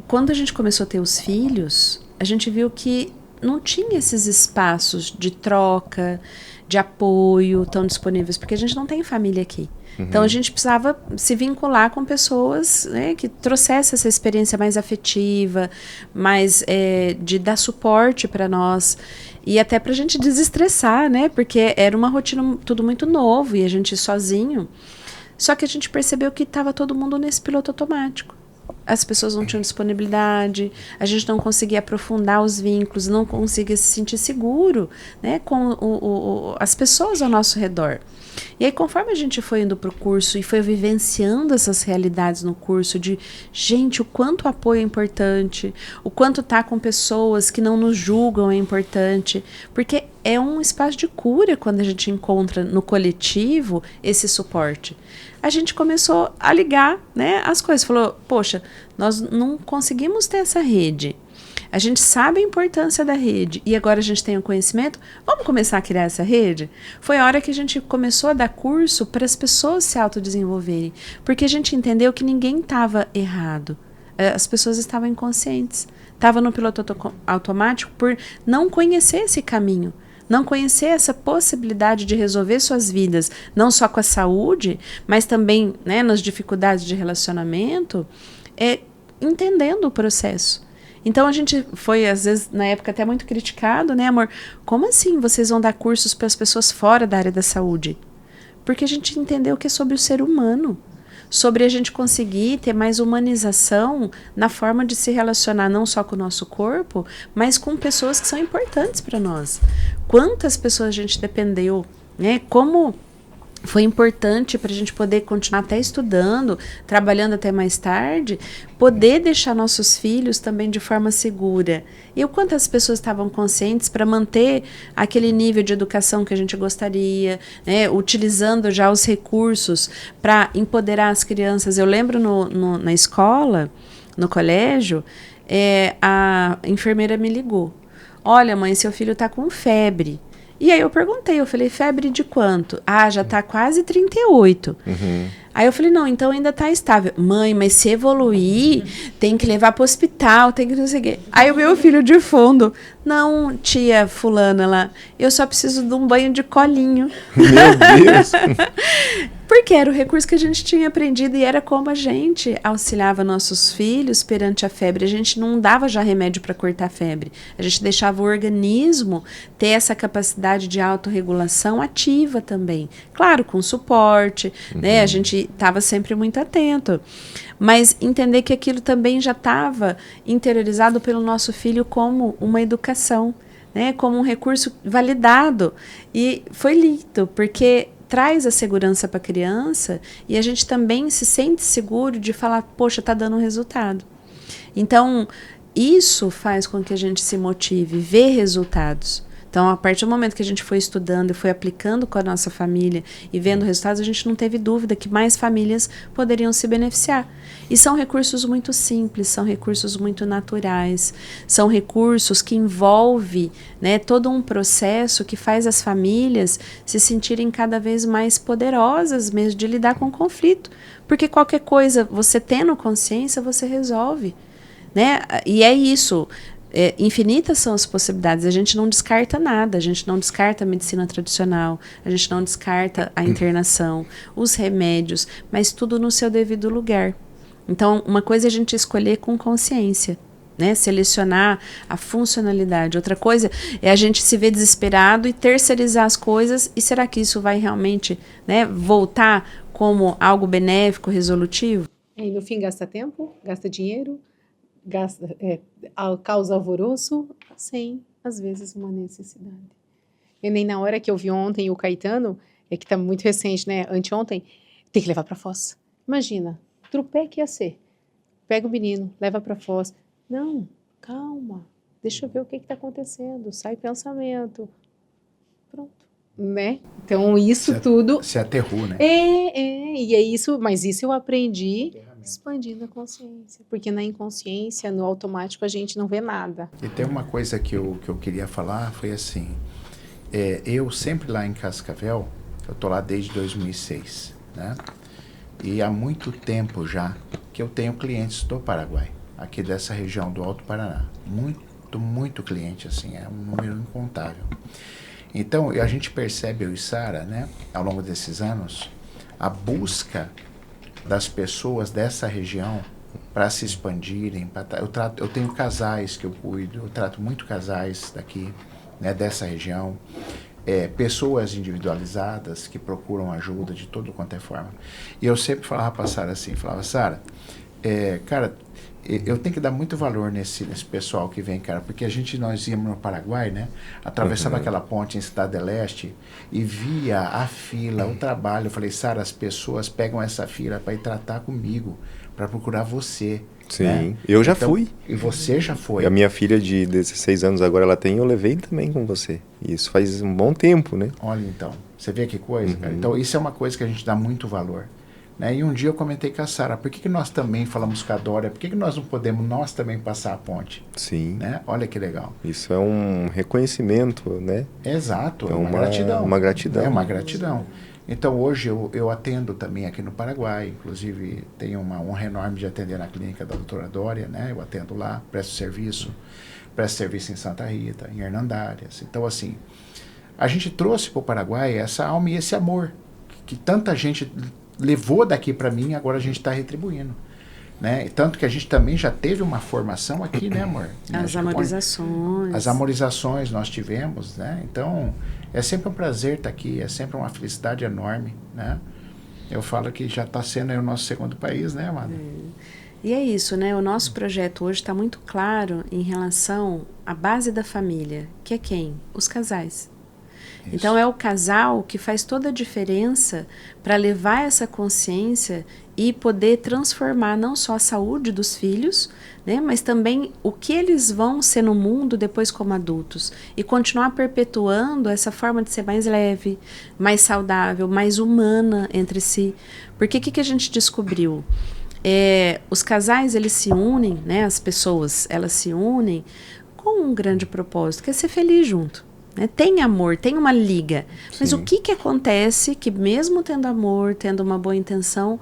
Quando a gente começou a ter os filhos, a gente viu que não tinha esses espaços de troca, de apoio tão disponíveis, porque a gente não tem família aqui. Uhum. Então, a gente precisava se vincular com pessoas, né, que trouxessem essa experiência mais afetiva, mais de dar suporte para nós, e até para a gente desestressar, né, porque era uma rotina tudo muito novo, e a gente sozinho. Só que a gente percebeu que estava todo mundo nesse piloto automático. As pessoas não tinham disponibilidade, a gente não conseguia aprofundar os vínculos, não conseguia se sentir seguro, né, com as pessoas ao nosso redor. E aí, conforme a gente foi indo para o curso e foi vivenciando essas realidades no curso de, gente, o quanto o apoio é importante, o quanto estar com pessoas que não nos julgam é importante, porque é um espaço de cura quando a gente encontra no coletivo esse suporte. A gente começou a ligar, né, as coisas, falou, poxa, nós não conseguimos ter essa rede. A gente sabe a importância da rede e agora a gente tem o conhecimento, vamos começar a criar essa rede? Foi a hora que a gente começou a dar curso para as pessoas se autodesenvolverem, porque a gente entendeu que ninguém estava errado, as pessoas estavam inconscientes, estavam no piloto automático por não conhecer esse caminho, não conhecer essa possibilidade de resolver suas vidas, não só com a saúde, mas também, né, nas dificuldades de relacionamento, entendendo o processo. Então, a gente foi, às vezes, na época, até muito criticado, né, amor? Como assim vocês vão dar cursos para as pessoas fora da área da saúde? Porque a gente entendeu que é sobre o ser humano, sobre a gente conseguir ter mais humanização na forma de se relacionar não só com o nosso corpo, mas com pessoas que são importantes para nós. Quantas pessoas a gente dependeu, né? Como foi importante para a gente poder continuar até estudando, trabalhando até mais tarde, poder deixar nossos filhos também de forma segura. E o quanto as pessoas estavam conscientes para manter aquele nível de educação que a gente gostaria, né, utilizando já os recursos para empoderar as crianças. Eu lembro na escola, no colégio, a enfermeira me ligou. Olha, mãe, seu filho está com febre. E aí eu perguntei, eu falei, febre de quanto? Ah, já tá quase 38. Aí eu falei, não, então ainda tá estável. Mãe, mas se evoluir, tem que levar pro hospital, tem que não sei o quê. Aí o meu filho de fundo, não, tia fulana lá, eu só preciso de um banho de colinho. Meu Deus! Porque era o recurso que a gente tinha aprendido e era como a gente auxiliava nossos filhos perante a febre. A gente não dava já remédio para cortar a febre. A gente deixava o organismo ter essa capacidade de autorregulação ativa também. Claro, com suporte, né? A gente estava sempre muito atento. Mas entender que aquilo também já estava interiorizado pelo nosso filho como uma educação, né? Como um recurso validado. E foi lindo, porque traz a segurança para a criança e a gente também se sente seguro de falar, poxa, está dando resultado. Então, isso faz com que a gente se motive, ver resultados. Então, a partir do momento que a gente foi estudando e foi aplicando com a nossa família e vendo resultados, a gente não teve dúvida que mais famílias poderiam se beneficiar. E são recursos muito simples, são recursos muito naturais, são recursos que envolvem, né, todo um processo que faz as famílias se sentirem cada vez mais poderosas mesmo de lidar com o conflito. Porque qualquer coisa, você tendo consciência, você resolve, né? E é isso. Infinitas são as possibilidades, a gente não descarta nada, a gente não descarta a medicina tradicional, a gente não descarta a internação, os remédios, mas tudo no seu devido lugar. Então, uma coisa é a gente escolher com consciência, né? Selecionar a funcionalidade. Outra coisa é a gente se ver desesperado e terceirizar as coisas, e será que isso vai realmente, né, voltar como algo benéfico, resolutivo? E no fim gasta tempo, gasta dinheiro, causa alvoroço, sem, às vezes, uma necessidade. E nem na hora que eu vi ontem o Caetano, que está muito recente, né? Anteontem, tem que levar para Foz. Imagina, trupé que ia ser. Pega o menino, leva para Foz. Não, calma, deixa eu ver o que está acontecendo. Sai pensamento. Pronto. Né? Então, isso tudo... Se aterrou, né? E é isso, mas isso eu aprendi expandindo a consciência, porque na inconsciência, no automático, a gente não vê nada. E tem uma coisa que eu queria falar, foi assim, eu sempre lá em Cascavel, eu tô lá desde 2006, né? E há muito tempo já que eu tenho clientes do Paraguai, aqui dessa região do Alto Paraná. Muito cliente, assim, é um número incontável. Então, a gente percebe, eu e Sara, né, ao longo desses anos, a busca das pessoas dessa região para se expandirem. Eu tenho casais que eu cuido, eu trato muito casais daqui, né, dessa região, pessoas individualizadas que procuram ajuda de todo quanto é forma. E eu sempre falava para a Sara assim, Sara, cara, eu tenho que dar muito valor nesse pessoal que vem, cara, porque nós íamos no Paraguai, né, atravessava aquela ponte em Cidade do Leste e via a fila, o trabalho. Eu falei, Sara, as pessoas pegam essa fila para ir tratar comigo, para procurar você. Sim, né? Eu já fui. E você já foi. E a minha filha de 16 anos agora ela tem, eu levei também com você. E isso faz um bom tempo, né? Olha, então, você vê que coisa, cara? Então, isso é uma coisa que a gente dá muito valor. Né? E um dia eu comentei com a Sara, por que nós também falamos com a Dória, por que nós não podemos nós também passar a ponte? Sim. Né? Olha que legal. Isso é um reconhecimento, né? Exato, é uma gratidão. Uma gratidão. É uma gratidão. Então hoje eu atendo também aqui no Paraguai, inclusive tenho uma honra enorme de atender na clínica da doutora Dória, né? Eu atendo lá, presto serviço em Santa Rita, em Hernandárias. Então assim, a gente trouxe para o Paraguai essa alma e esse amor que tanta gente levou daqui para mim, agora a gente está retribuindo. Né? Tanto que a gente também já teve uma formação aqui, né, amor? As amorizações. As amorizações nós tivemos, né? Então, é sempre um prazer estar aqui, é sempre uma felicidade enorme, né? Eu falo que já está sendo aí o nosso segundo país, né, amada? E é isso, né? O nosso projeto hoje está muito claro em relação à base da família, que é quem? Os casais. Então é o casal que faz toda a diferença para levar essa consciência e poder transformar não só a saúde dos filhos, né, mas também o que eles vão ser no mundo depois como adultos e continuar perpetuando essa forma de ser mais leve, mais saudável, mais humana entre si. Porque o que a gente descobriu? Os casais, eles se unem, né, as pessoas, elas se unem com um grande propósito, que é ser feliz junto. Né? Tem amor, tem uma liga. Mas Sim. o que acontece que mesmo tendo amor, tendo uma boa intenção,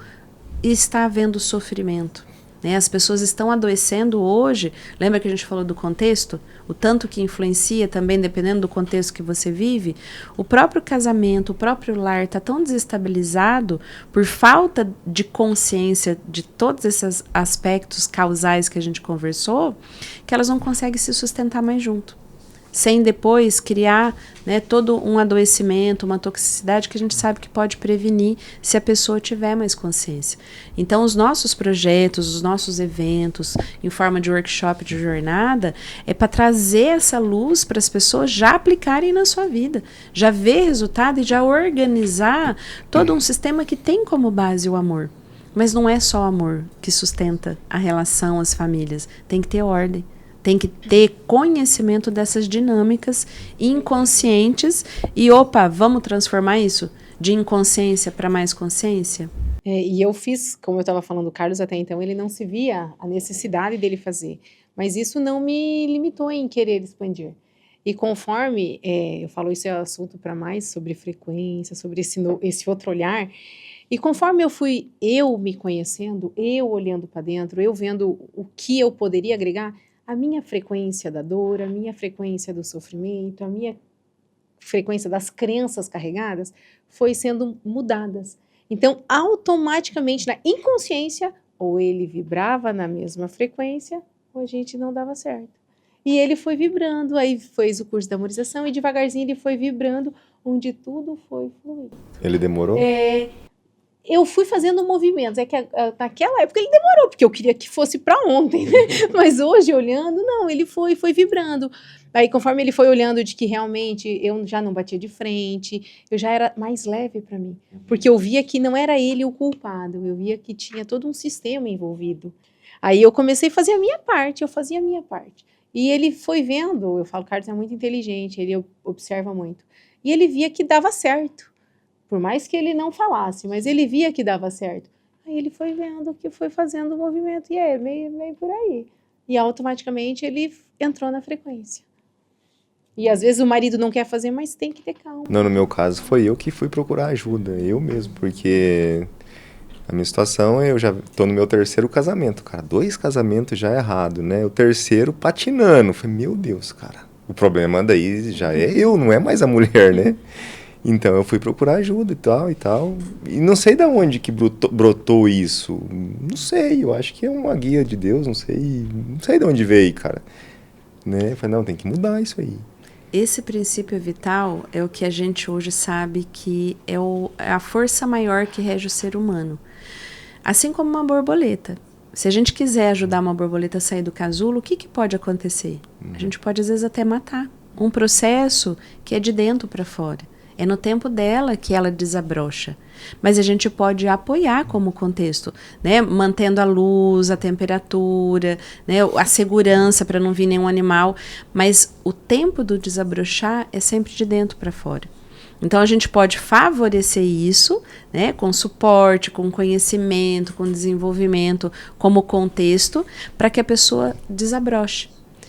está havendo sofrimento? Né? As pessoas estão adoecendo hoje. Lembra que a gente falou do contexto? O tanto que influencia também, dependendo do contexto que você vive. O próprio casamento, o próprio lar está tão desestabilizado por falta de consciência de todos esses aspectos causais que a gente conversou, que elas não conseguem se sustentar mais junto. Sem depois criar, né, todo um adoecimento, uma toxicidade que a gente sabe que pode prevenir se a pessoa tiver mais consciência. Então, os nossos projetos, os nossos eventos, em forma de workshop, de jornada, é para trazer essa luz para as pessoas já aplicarem na sua vida, já ver resultado e já organizar todo um sistema que tem como base o amor. Mas não é só o amor que sustenta a relação, as famílias. Tem que ter ordem. Tem que ter conhecimento dessas dinâmicas inconscientes e, vamos transformar isso de inconsciência para mais consciência? E eu fiz, como eu estava falando, o Carlos até então, ele não se via a necessidade dele fazer. Mas isso não me limitou em querer expandir. E conforme, eu falo, isso é assunto para mais sobre frequência, sobre esse outro olhar. E conforme eu fui me conhecendo, eu olhando para dentro, eu vendo o que eu poderia agregar, a minha frequência da dor, a minha frequência do sofrimento, a minha frequência das crenças carregadas foi sendo mudadas. Então, automaticamente, na inconsciência, ou ele vibrava na mesma frequência, ou a gente não dava certo. E ele foi vibrando, aí fez o curso da harmonização e devagarzinho ele foi vibrando, onde tudo foi fluindo. Ele demorou? Eu fui fazendo movimentos, é que naquela época ele demorou, porque eu queria que fosse para ontem, né? Mas hoje, olhando, não, ele foi vibrando. Aí, conforme ele foi olhando de que realmente eu já não batia de frente, eu já era mais leve para mim. Porque eu via que não era ele o culpado, eu via que tinha todo um sistema envolvido. Aí eu comecei a fazer a minha parte, eu fazia a minha parte. E ele foi vendo, eu falo, Carlos é muito inteligente, ele observa muito. E ele via que dava certo. Por mais que ele não falasse, mas ele via que dava certo. Aí ele foi vendo que foi fazendo o movimento, e meio por aí. E automaticamente ele entrou na frequência. E às vezes o marido não quer fazer, mas tem que ter calma. Não, no meu caso foi eu que fui procurar ajuda, eu mesmo, porque a minha situação, eu já tô no meu 3º casamento, cara, 2 casamentos já errado, né? O 3º patinando, falei, meu Deus, cara, o problema daí já é eu, não é mais a mulher, né? Então eu fui procurar ajuda e tal. E não sei de onde que brotou isso. Não sei, eu acho que é uma guia de Deus, não sei de onde veio, cara. Né? Eu falei, não, tem que mudar isso aí. Esse princípio vital é o que a gente hoje sabe que é a força maior que rege o ser humano. Assim como uma borboleta. Se a gente quiser ajudar uma borboleta a sair do casulo, o que pode acontecer? A gente pode, às vezes, até matar. Um processo que é de dentro para fora. É no tempo dela que ela desabrocha. Mas a gente pode apoiar como contexto, né? Mantendo a luz, a temperatura, né? A segurança para não vir nenhum animal. Mas o tempo do desabrochar é sempre de dentro para fora. Então a gente pode favorecer isso, né? Com suporte, com conhecimento, com desenvolvimento, como contexto, para que a pessoa desabroche.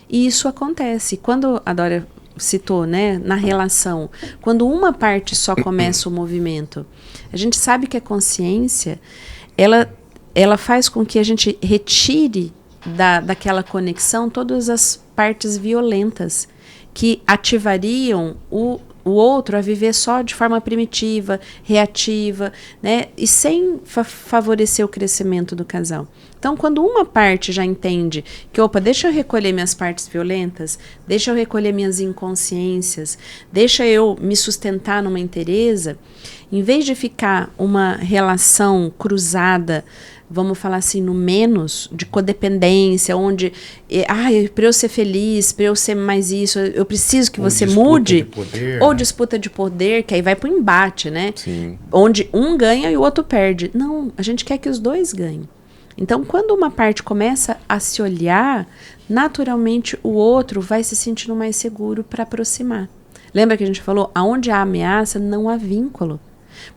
E isso acontece. Quando a Dória citou, né, na relação, quando uma parte só começa o movimento, a gente sabe que a consciência, ela faz com que a gente retire daquela conexão todas as partes violentas que ativariam o outro a viver só de forma primitiva, reativa, né, e sem favorecer o crescimento do casal. Então, quando uma parte já entende que, deixa eu recolher minhas partes violentas, deixa eu recolher minhas inconsciências, deixa eu me sustentar numa inteireza, em vez de ficar uma relação cruzada, vamos falar assim, no menos de codependência, onde, para eu ser feliz, para eu ser mais isso, eu preciso que você mude, ou disputa de poder, que aí vai pro embate, né? Sim. Onde um ganha e o outro perde. Não, a gente quer que os dois ganhem. Então, quando uma parte começa a se olhar, naturalmente o outro vai se sentindo mais seguro para aproximar. Lembra que a gente falou? Aonde há ameaça, não há vínculo.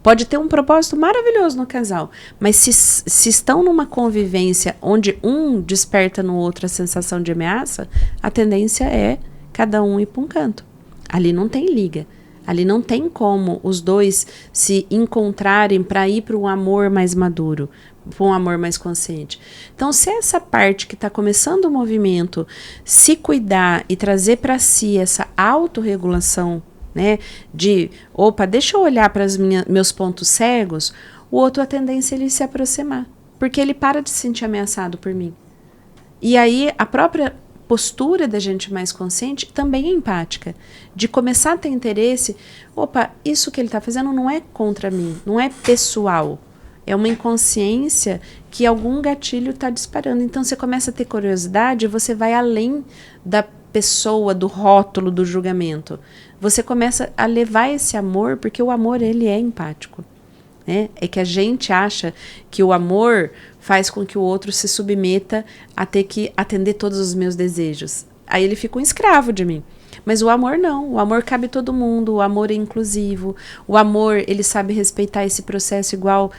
Pode ter um propósito maravilhoso no casal, mas se estão numa convivência onde um desperta no outro a sensação de ameaça, a tendência é cada um ir para um canto. Ali não tem liga. Ali não tem como os dois se encontrarem para ir para um amor mais maduro, para um amor mais consciente. Então, se essa parte que está começando o movimento se cuidar e trazer para si essa autorregulação, né, de, opa, deixa eu olhar para meus pontos cegos, o outro, a tendência é ele se aproximar, porque ele para de se sentir ameaçado por mim. E aí, a própria postura da gente mais consciente também é empática, de começar a ter interesse, opa, isso que ele está fazendo não é contra mim, não é pessoal, é uma inconsciência que algum gatilho está disparando. Então você começa a ter curiosidade e você vai além da pessoa, do rótulo, do julgamento. Você começa a levar esse amor, porque o amor ele é empático. Né? É que a gente acha que o amor faz com que o outro se submeta a ter que atender todos os meus desejos. Aí ele fica um escravo de mim. Mas o amor não, o amor cabe todo mundo, o amor é inclusivo, o amor ele sabe respeitar esse processo igual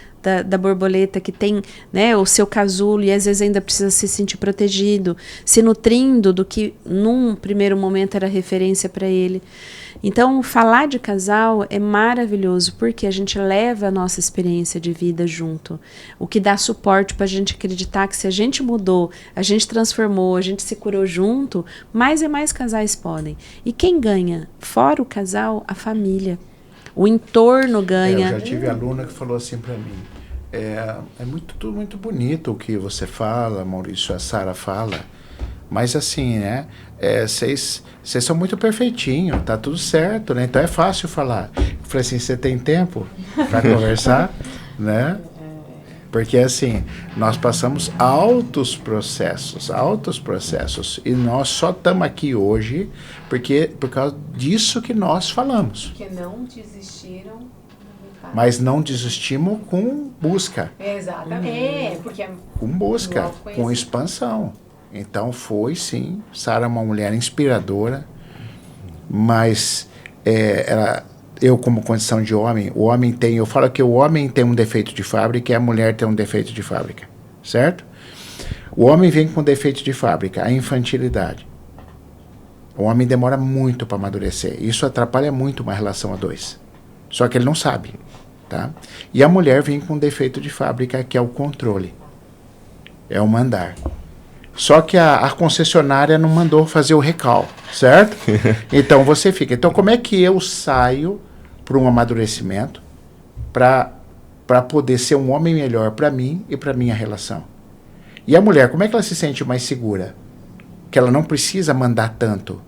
da borboleta que tem, né, o seu casulo e às vezes ainda precisa se sentir protegido, se nutrindo do que num primeiro momento era referência para ele. Então, falar de casal é maravilhoso porque a gente leva a nossa experiência de vida junto, o que dá suporte para a gente acreditar que se a gente mudou, a gente transformou, a gente se curou junto, mais e mais casais podem. E quem ganha? Fora o casal, a família. O entorno ganha. Eu já tive aluna que falou assim para mim, tudo muito bonito o que você fala, Maurício, a Sara fala, mas assim, né, vocês são muito perfeitinhos, tá tudo certo, né, então é fácil falar. Eu falei assim, você tem tempo para conversar, né? Porque assim, nós passamos altos processos, e nós só estamos aqui hoje por causa disso que nós falamos. Porque não desistiram. Mas não desistimos com busca. Exatamente. Porque com busca, com expansão. Então foi sim, Sara é uma mulher inspiradora, mas eu como condição de homem, eu falo que o homem tem um defeito de fábrica e a mulher tem um defeito de fábrica, certo? O homem vem com defeito de fábrica, a infantilidade. O homem demora muito para amadurecer, isso atrapalha muito uma relação a dois, só que ele não sabe, tá? E a mulher vem com defeito de fábrica, que é o controle, é o mandar. Só que a concessionária não mandou fazer o recal, certo? Então você fica. Então como é que eu saio para um amadurecimento para poder ser um homem melhor para mim e para minha relação? E a mulher, como é que ela se sente mais segura? Que ela não precisa mandar tanto,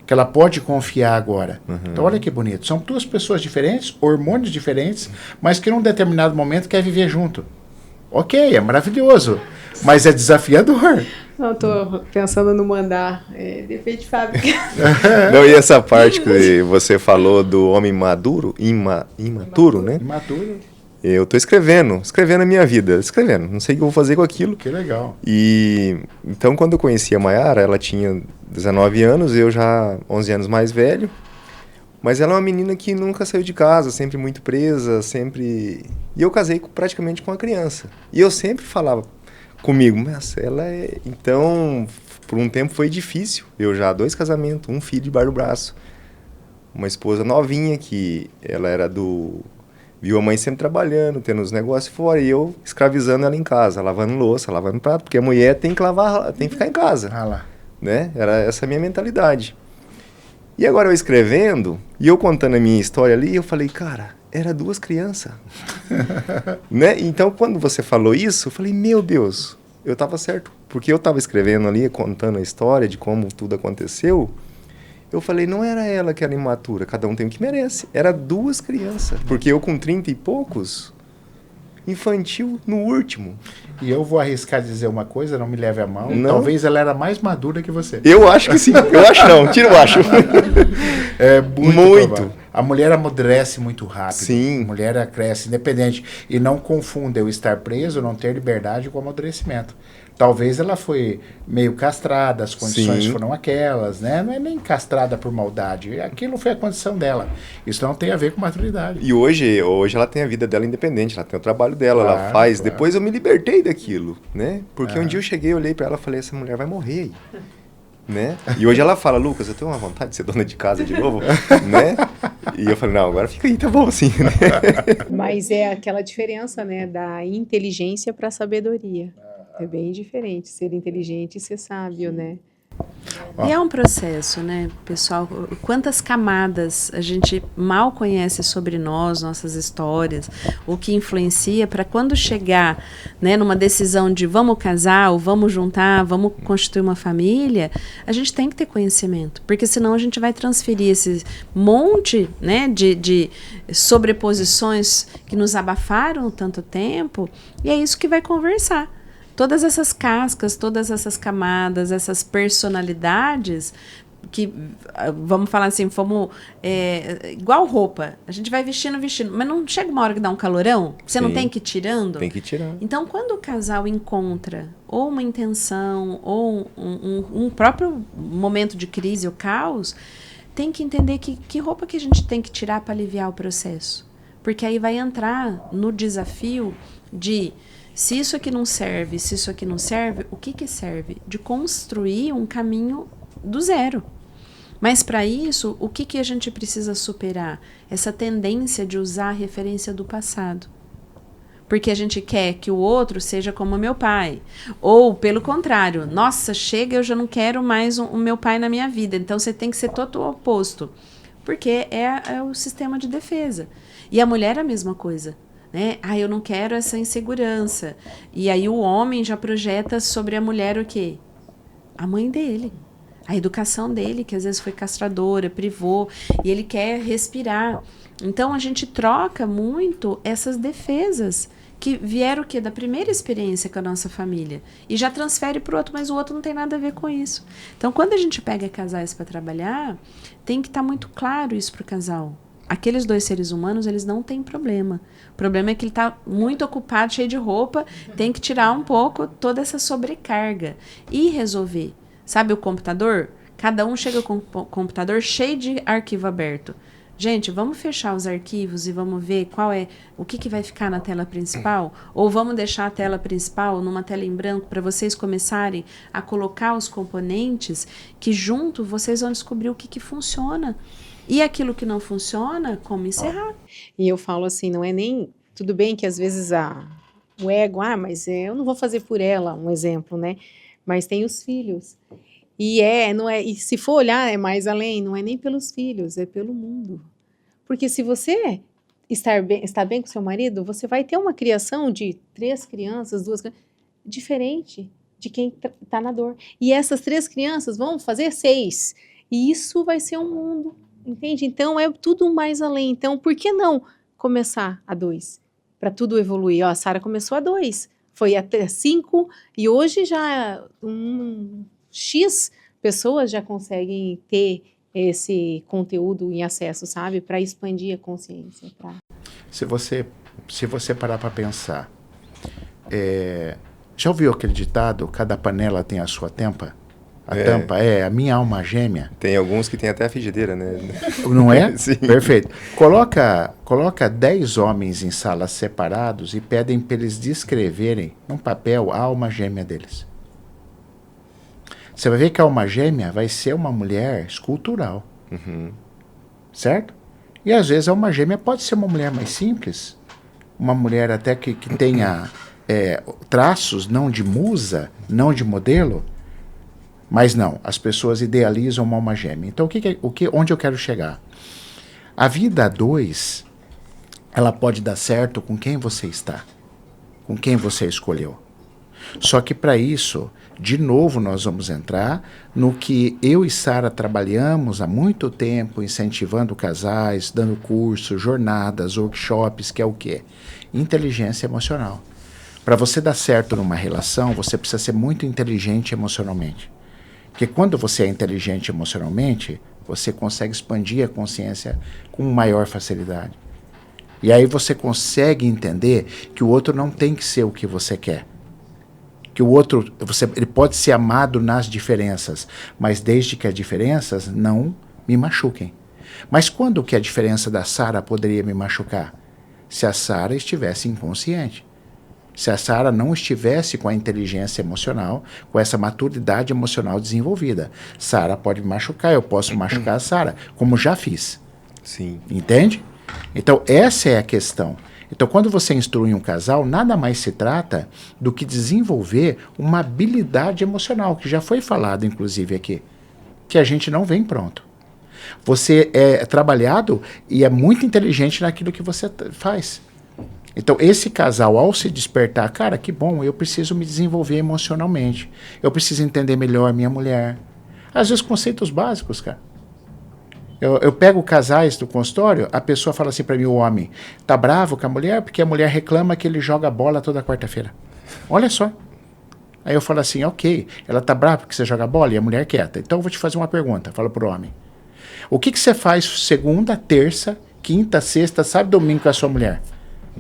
que ela pode confiar agora. Então olha que bonito. São duas pessoas diferentes, hormônios diferentes, mas que num determinado momento quer viver junto. Ok, é maravilhoso, mas é desafiador. Não, estou pensando no mandar, defeito de fábrica. Não, e essa parte que você falou do homem maduro, imaturo, né? Imaturo. Eu estou escrevendo a minha vida, não sei o que eu vou fazer com aquilo. Que legal. E então quando eu conheci a Mayara, ela tinha 19 anos, eu já 11 anos mais velho, mas ela é uma menina que nunca saiu de casa, sempre muito presa, sempre... E eu casei praticamente com uma criança. E eu sempre falava comigo, mas ela é... Então, por um tempo foi difícil. Eu já 2 casamentos, um filho debaixo do braço. Uma esposa novinha que ela era viu a mãe sempre trabalhando, tendo os negócios fora, e eu escravizando ela em casa, lavando louça, lavando prato, porque a mulher tem que lavar, tem que ficar em casa. Né? Era essa a minha mentalidade. E agora eu escrevendo, e eu contando a minha história ali, eu falei, cara, era 2 crianças. Né? Então, quando você falou isso, eu falei, meu Deus, eu estava certo. Porque eu estava escrevendo ali, contando a história de como tudo aconteceu. Eu falei, não era ela que era imatura, cada um tem o que merece. Era 2 crianças. Porque eu com 30 e poucos, infantil no último. E eu vou arriscar dizer uma coisa, não me leve a mal. Não. Talvez ela era mais madura que você. Eu acho que sim. Eu acho não. Tira o acho. É muito. Muito. Provável. A mulher amadurece muito rápido. Sim. A mulher cresce independente. E não confunda eu estar preso, não ter liberdade com amadurecimento. Talvez ela foi meio castrada, as condições Sim. foram aquelas, né? Não é nem castrada por maldade. Aquilo foi a condição dela. Isso não tem a ver com maturidade. E hoje ela tem a vida dela independente, ela tem o trabalho dela, ela Claro, faz. claro. Depois eu me libertei daquilo, né? Porque um dia eu cheguei, olhei pra ela e falei, essa mulher vai morrer aí. Né? E hoje ela fala, Lucas, eu tenho uma vontade de ser dona de casa de novo, né? E eu falei, não, agora fica aí, tá bom assim, né? Mas é aquela diferença, né, da inteligência para a sabedoria. É bem diferente ser inteligente e ser sábio, né? E é um processo, né, pessoal? Quantas camadas a gente mal conhece sobre nós, nossas histórias, o que influencia para quando chegar, né, numa decisão de vamos casar ou vamos juntar, vamos constituir uma família, a gente tem que ter conhecimento, porque senão a gente vai transferir esse monte, né, de sobreposições que nos abafaram tanto tempo, e é isso que vai conversar. Todas essas cascas, todas essas camadas, essas personalidades que, vamos falar assim, igual roupa. A gente vai vestindo, mas não chega uma hora que dá um calorão? Você não tem que ir tirando? Tem que tirar. Então, quando o casal encontra ou uma intenção ou um próprio momento de crise ou caos, tem que entender que roupa que a gente tem que tirar para aliviar o processo. Porque aí vai entrar no desafio de... Se isso aqui não serve, o que serve? De construir um caminho do zero. Mas para isso, o que a gente precisa superar? Essa tendência de usar a referência do passado. Porque a gente quer que o outro seja como meu pai. Ou, pelo contrário, nossa, chega, eu já não quero mais o meu pai na minha vida. Então, você tem que ser todo o oposto. Porque é o sistema de defesa. E a mulher é a mesma coisa. Né? Eu não quero essa insegurança. E aí o homem já projeta sobre a mulher o quê? A mãe dele. A educação dele, que às vezes foi castradora, privou, e ele quer respirar. Então a gente troca muito essas defesas que vieram o quê? Da primeira experiência com a nossa família. E já transfere para o outro, mas o outro não tem nada a ver com isso. Então quando a gente pega casais para trabalhar, tem que estar muito claro isso para o casal. Aqueles dois seres humanos, eles não têm problema. O problema é que ele está muito ocupado, cheio de roupa, tem que tirar um pouco toda essa sobrecarga e resolver. Sabe o computador? Cada um chega com o computador cheio de arquivo aberto. Gente, vamos fechar os arquivos e vamos ver o que vai ficar na tela principal? Ou vamos deixar a tela principal numa tela em branco para vocês começarem a colocar os componentes que junto vocês vão descobrir o que funciona. E aquilo que não funciona, como encerrar? E eu falo assim, não é nem... Tudo bem que às vezes o ego, mas eu não vou fazer por ela, um exemplo, né? Mas tem os filhos. E se for olhar, é mais além, não é nem pelos filhos, é pelo mundo. Porque se você está bem com seu marido, você vai ter uma criação de 3 crianças, 2 crianças, diferente de quem está na dor. E essas 3 crianças vão fazer 6. E isso vai ser um mundo. Entende? Então, é tudo mais além. Então, por que não começar a 2? Para tudo evoluir. A Sara começou a 2. Foi até 5. E hoje já X pessoas já conseguem ter esse conteúdo em acesso, sabe? Para expandir a consciência. Se você parar para pensar, já ouviu aquele ditado, cada panela tem a sua tampa? A tampa a minha alma gêmea. Tem alguns que tem até a frigideira, né? Não é? Sim. Perfeito. Coloca 10 homens em salas separados e pedem para eles descreverem num papel a alma gêmea deles. Você vai ver que a alma gêmea vai ser uma mulher escultural. Uhum. Certo? E às vezes a alma gêmea pode ser uma mulher mais simples. Uma mulher até que tenha traços não de musa, não de modelo. Mas não, as pessoas idealizam uma alma gêmea. Então, onde eu quero chegar? A vida a 2, ela pode dar certo com quem você está, com quem você escolheu. Só que para isso, De novo, nós vamos entrar no que eu e Sara trabalhamos há muito tempo, incentivando casais, dando cursos, jornadas, workshops, que é o quê? Inteligência emocional. Para você dar certo numa relação, você precisa ser muito inteligente emocionalmente. Porque quando você é inteligente emocionalmente, você consegue expandir a consciência com maior facilidade. E aí você consegue entender que o outro não tem que ser o que você quer. Que o outro, ele pode ser amado nas diferenças, mas desde que as diferenças não me machuquem. Mas quando que a diferença da Sara poderia me machucar? Se a Sara estivesse inconsciente. Se a Sara não estivesse com a inteligência emocional, com essa maturidade emocional desenvolvida. Sara pode me machucar, eu posso machucar a Sara, como já fiz. Sim. Entende? Então, essa é a questão. Então, quando você instrui um casal, nada mais se trata do que desenvolver uma habilidade emocional, que já foi falado, inclusive, aqui, que a gente não vem pronto. Você é trabalhado e é muito inteligente naquilo que você faz. Então, esse casal, ao se despertar, cara, que bom, eu preciso me desenvolver emocionalmente. Eu preciso entender melhor a minha mulher. Às vezes, conceitos básicos, cara. Eu pego casais do consultório, a pessoa fala assim para mim, o homem, tá bravo com a mulher porque a mulher reclama que ele joga bola toda quarta-feira. Olha só. Aí eu falo assim, ok, ela tá brava porque você joga bola e a mulher quieta. Então, eu vou te fazer uma pergunta, fala pro homem. O que você faz segunda, terça, quinta, sexta, sábado, domingo com a sua mulher?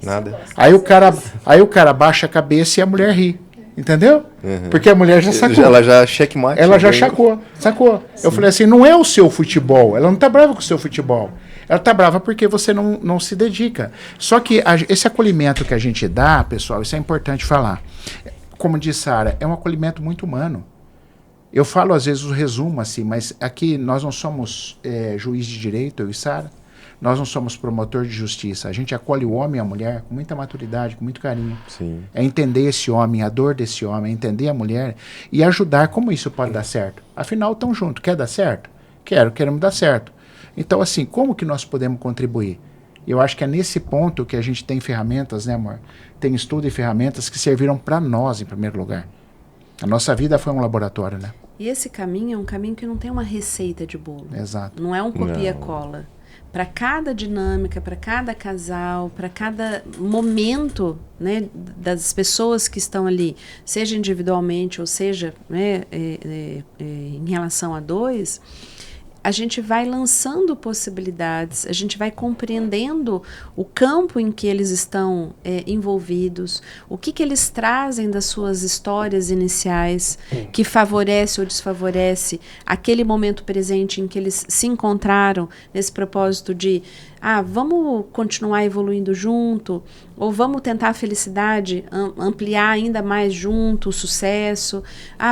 Nada. Aí o cara baixa a cabeça e a mulher ri. Entendeu? Uhum. Porque a mulher já sacou. Ela já checkmate. Ela já sacou. Eu falei assim, não é o seu futebol. Ela não tá brava com o seu futebol. Ela tá brava porque você não se dedica. Só que esse acolhimento que a gente dá, pessoal, isso é importante falar. Como disse Sara, é um acolhimento muito humano. Eu falo às vezes o resumo assim, mas aqui nós não somos juiz de direito, eu e Sara. Nós não somos promotor de justiça. A gente acolhe o homem e a mulher com muita maturidade, com muito carinho. Sim. É entender esse homem, a dor desse homem, entender a mulher e ajudar como isso pode dar certo. Afinal, estão juntos. Quer dar certo? Queremos dar certo. Então, assim, como que nós podemos contribuir? Eu acho que é nesse ponto que a gente tem ferramentas, né, amor? Tem estudo e ferramentas que serviram para nós, em primeiro lugar. A nossa vida foi um laboratório, né? E esse caminho é um caminho que não tem uma receita de bolo. Exato. Não é um copia-cola. Para cada dinâmica, para cada casal, para cada momento, né, das pessoas que estão ali, seja individualmente ou seja, né, em relação a dois, a gente vai lançando possibilidades, a gente vai compreendendo o campo em que eles estão envolvidos, o que eles trazem das suas histórias iniciais, que favorece ou desfavorece aquele momento presente em que eles se encontraram nesse propósito de vamos continuar evoluindo junto, ou vamos tentar a felicidade, ampliar ainda mais junto, o sucesso,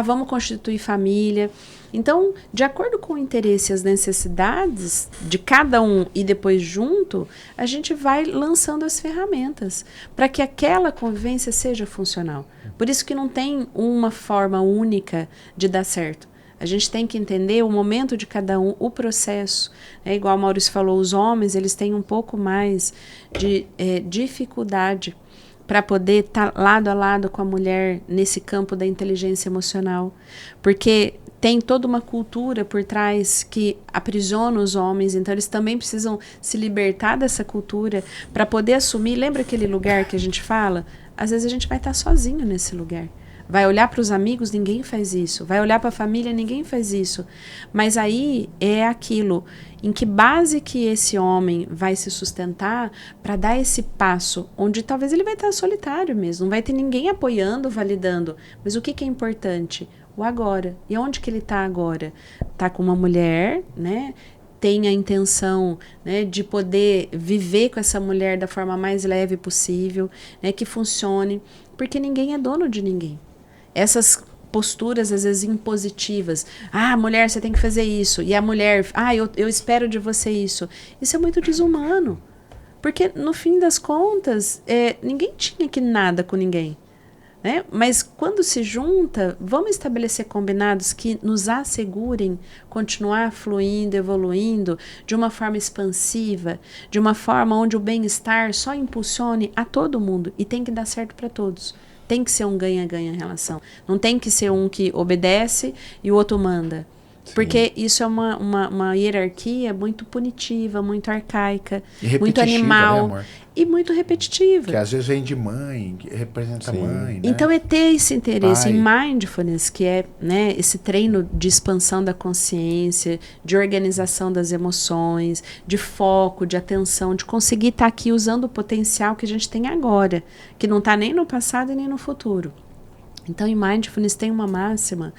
vamos constituir família. Então, de acordo com o interesse e as necessidades de cada um e depois junto, a gente vai lançando as ferramentas para que aquela convivência seja funcional. Por isso que não tem uma forma única de dar certo. A gente tem que entender o momento de cada um, o processo. É igual o Maurício falou, os homens eles têm um pouco mais de dificuldade para poder estar lado a lado com a mulher nesse campo da inteligência emocional. Porque tem toda uma cultura por trás que aprisiona os homens, então eles também precisam se libertar dessa cultura para poder assumir. Lembra aquele lugar que a gente fala? Às vezes a gente vai estar sozinho nesse lugar. Vai olhar para os amigos, ninguém faz isso. Vai olhar para a família, ninguém faz isso. Mas aí é aquilo, em que base que esse homem vai se sustentar para dar esse passo, onde talvez ele vai estar solitário mesmo, não vai ter ninguém apoiando, validando. Mas o que é importante? O agora. E onde que ele está agora? Está com uma mulher, né? Tem a intenção, né, de poder viver com essa mulher da forma mais leve possível, né, que funcione, porque ninguém é dono de ninguém. Essas posturas, às vezes, impositivas. Mulher, você tem que fazer isso. E a mulher, eu espero de você isso. Isso é muito desumano. Porque, no fim das contas, ninguém tinha que nada com ninguém. Né? Mas quando se junta, vamos estabelecer combinados que nos assegurem continuar fluindo, evoluindo de uma forma expansiva, de uma forma onde o bem-estar só impulsione a todo mundo e tem que dar certo para todos. tem que ser um ganha-ganha relação. Não tem que ser um que obedece e o outro manda. Sim. Porque isso é uma hierarquia muito punitiva, muito arcaica, muito animal, né, e muito repetitiva. Que às vezes vem de mãe, que representa a mãe. Né? Então é ter esse interesse em mindfulness, que é, né, esse treino de expansão da consciência, de organização das emoções, de foco, de atenção, de conseguir estar aqui usando o potencial que a gente tem agora, que não está nem no passado e nem no futuro. Então em mindfulness tem uma máxima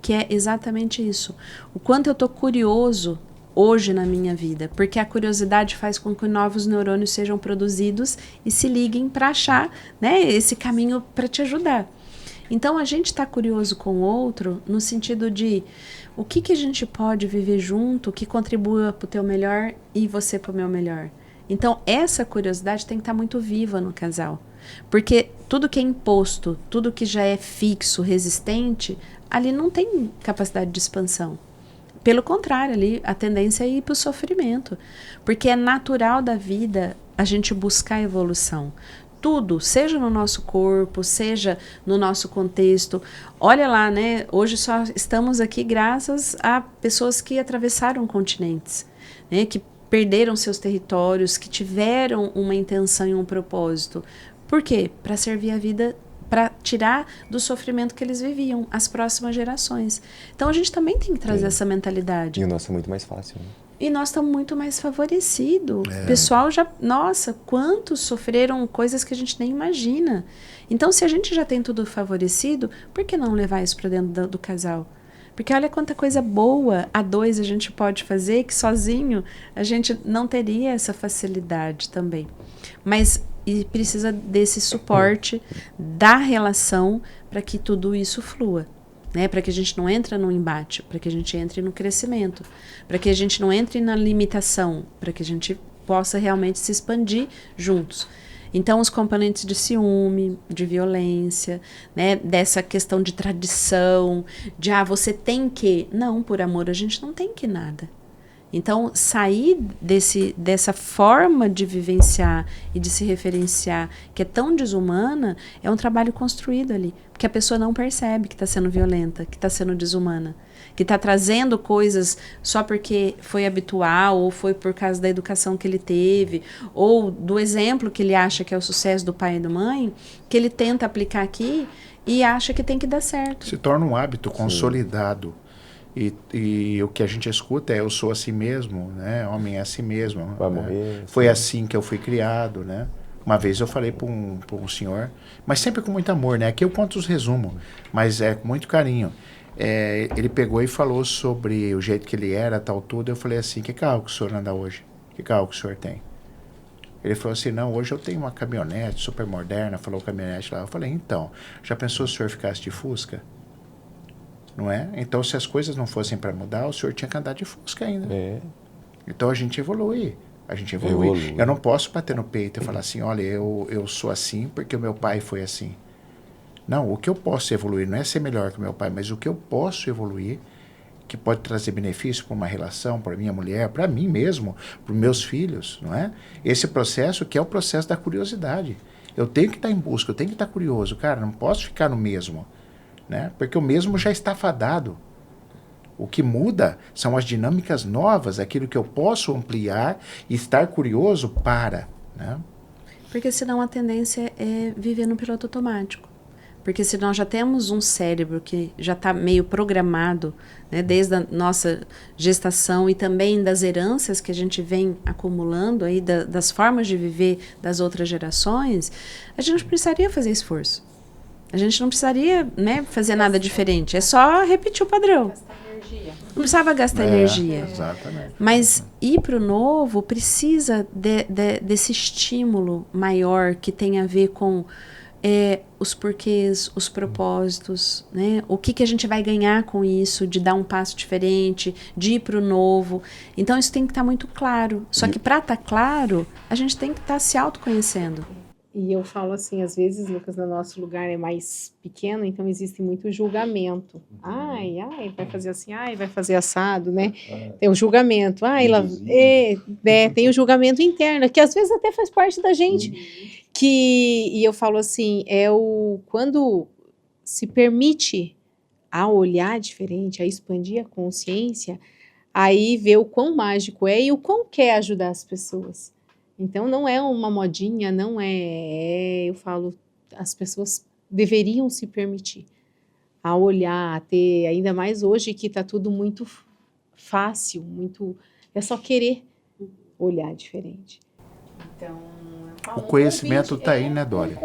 que é exatamente isso. O quanto eu estou curioso hoje na minha vida, porque a curiosidade faz com que novos neurônios sejam produzidos e se liguem para achar, né, esse caminho para te ajudar. Então a gente está curioso com o outro no sentido de o que a gente pode viver junto que contribua para o teu melhor e você para o meu melhor. Então essa curiosidade tem que estar muito viva no casal. Porque tudo que é imposto, tudo que já é fixo, resistente, ali não tem capacidade de expansão. Pelo contrário, ali a tendência é ir para o sofrimento. Porque é natural da vida a gente buscar evolução. Tudo, seja no nosso corpo, seja no nosso contexto. Olha lá, né? Hoje só estamos aqui graças a pessoas que atravessaram continentes, né? Que perderam seus territórios, que tiveram uma intenção e um propósito. Por quê? Para servir a vida, para tirar do sofrimento que eles viviam, as próximas gerações. Então a gente também tem que trazer essa mentalidade. E o nosso é muito mais fácil, né? E nós estamos muito mais favorecidos. O pessoal já... Nossa, quantos sofreram coisas que a gente nem imagina. Então, se a gente já tem tudo favorecido, por que não levar isso para dentro do casal? Porque olha quanta coisa boa a dois a gente pode fazer, que sozinho a gente não teria essa facilidade também. Mas... E precisa desse suporte da relação para que tudo isso flua, né? Para que a gente não entre no embate, para que a gente entre no crescimento, para que a gente não entre na limitação, para que a gente possa realmente se expandir juntos. Então, os componentes de ciúme, de violência, né? Dessa questão de tradição, de você tem que... Não, por amor, a gente não tem que nada. Então, sair dessa forma de vivenciar e de se referenciar, que é tão desumana, é um trabalho construído ali. Porque a pessoa não percebe que está sendo violenta, que está sendo desumana, que está trazendo coisas só porque foi habitual, ou foi por causa da educação que ele teve, ou do exemplo que ele acha que é o sucesso do pai e da mãe, que ele tenta aplicar aqui e acha que tem que dar certo. Se torna um hábito consolidado. E o que a gente escuta é eu sou assim mesmo, né? Homem é assim mesmo. Vai né? morrer. Foi assim que eu fui criado, né? Uma vez eu falei para um senhor, mas sempre com muito amor, né? Aqui eu conto os resumos, mas é com muito carinho. Ele pegou e falou sobre o jeito que ele era, tal tudo. Eu falei assim, que carro que o senhor anda hoje? Que carro que o senhor tem? Ele falou assim, não, hoje eu tenho uma caminhonete super moderna, falou caminhonete lá. Eu falei, então, já pensou se o senhor ficasse de Fusca? Não é? Então, se as coisas não fossem para mudar, o senhor tinha que andar de Fusca ainda. Então, a gente evolui. Evolui. Eu não posso bater no peito e falar assim, olha, eu sou assim porque o meu pai foi assim. Não, o que eu posso evoluir não é ser melhor que o meu pai, mas o que eu posso evoluir, que pode trazer benefício para uma relação, para minha mulher, para mim mesmo, para os meus filhos, não é? Esse processo que é o processo da curiosidade. Eu tenho que estar em busca, eu tenho que estar curioso. Cara, não posso ficar no mesmo. Né? Porque o mesmo já está fadado. O que muda são as dinâmicas novas, aquilo que eu posso ampliar e estar curioso para. Né? Porque senão a tendência é viver no piloto automático. Porque se nós já temos um cérebro que já está meio programado, né, desde a nossa gestação e também das heranças que a gente vem acumulando, aí, das formas de viver das outras gerações, a gente não precisaria fazer esforço. A gente não precisaria, né, fazer nada diferente. É só repetir o padrão. Não precisava gastar energia. Exatamente. Mas ir para o novo precisa desse estímulo maior que tem a ver com os porquês, os propósitos, né? O que a gente vai ganhar com isso, de dar um passo diferente, de ir para o novo. Então isso tem que estar muito claro. Só que para estar claro, a gente tem que estar se autoconhecendo. E eu falo assim, às vezes, Lucas, no nosso lugar é mais pequeno, então existe muito julgamento. Ai, vai fazer assim, vai fazer assado, né? Tem o julgamento. Tem o julgamento interno, que às vezes até faz parte da gente. E eu falo assim, quando se permite a olhar diferente, a expandir a consciência, aí ver o quão mágico é e o quão quer ajudar as pessoas. Então, não é uma modinha, não eu falo, as pessoas deveriam se permitir a olhar, a ter, ainda mais hoje que está tudo muito fácil, é só querer olhar diferente. Então, o conhecimento está aí, né, Dória?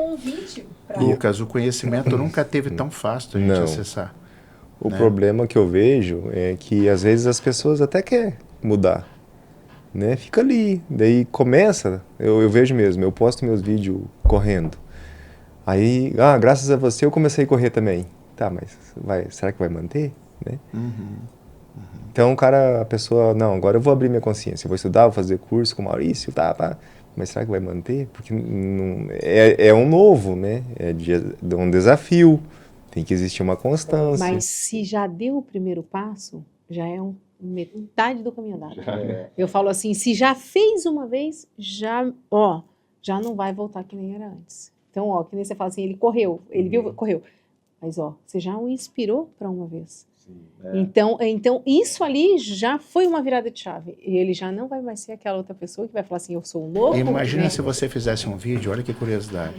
Lucas, o conhecimento nunca teve tão fácil a gente acessar. O problema que eu vejo é que às vezes as pessoas até querem mudar, né? Fica ali, daí começa, eu vejo mesmo, eu posto meus vídeos correndo. Aí, graças a você eu comecei a correr também. Tá, mas será que vai manter? Né? Então a pessoa, não, agora eu vou abrir minha consciência, eu vou estudar, vou fazer curso com o Maurício, tá, mas será que vai manter? Porque é um novo, né? É um desafio, tem que existir uma constância. Mas se já deu o primeiro passo, já é metade do caminho andado. Eu falo assim, se já fez uma vez, já não vai voltar que nem era antes. Então, que nem você fala assim, ele correu, ele viu, correu. Mas, você já o inspirou para uma vez. Sim, Então, isso ali já foi uma virada de chave. E ele já não vai mais ser aquela outra pessoa que vai falar assim, eu sou um louco. Imagina se você fizesse um vídeo, olha que curiosidade.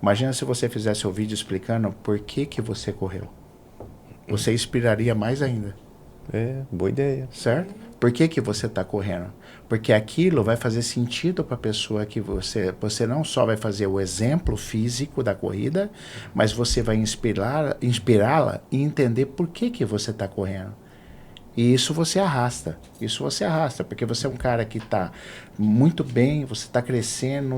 Imagina se você fizesse um vídeo explicando por que você correu. Você inspiraria mais ainda. Boa ideia. Certo? Por que você está correndo? Porque aquilo vai fazer sentido para a pessoa que você não só vai fazer o exemplo físico da corrida, mas você vai inspirá-la e entender por que você está correndo. E isso você arrasta, porque você é um cara que está muito bem, você está crescendo,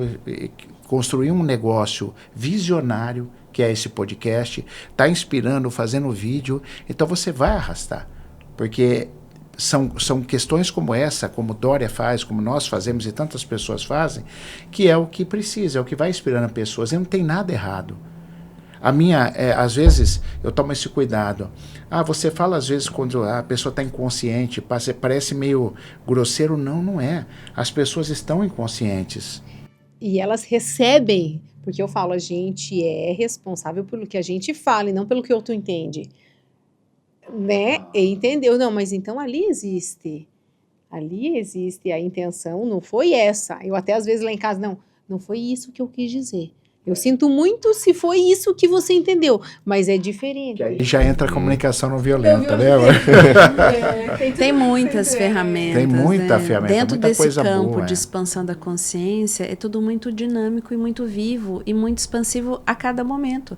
construiu um negócio visionário, que é esse podcast, está inspirando, fazendo vídeo, então você vai arrastar, porque são questões como essa, como Dória faz, como nós fazemos e tantas pessoas fazem, que é o que precisa, é o que vai inspirando pessoas, e não tem nada errado. Às vezes, eu tomo esse cuidado. Você fala às vezes quando a pessoa está inconsciente, parece meio grosseiro. Não é. As pessoas estão inconscientes. E elas recebem, porque eu falo, a gente é responsável pelo que a gente fala e não pelo que o outro entende. Né? E entendeu? Não, mas então ali existe a intenção, não foi essa. Eu até às vezes lá em casa, não foi isso que eu quis dizer. Eu sinto muito se foi isso que você entendeu, mas é diferente. E já entra a comunicação não violenta, né? Tem muitas ferramentas. Tem muita ferramenta. Dentro muita desse coisa campo boa, de expansão da consciência, é tudo muito dinâmico e muito vivo e muito expansivo a cada momento.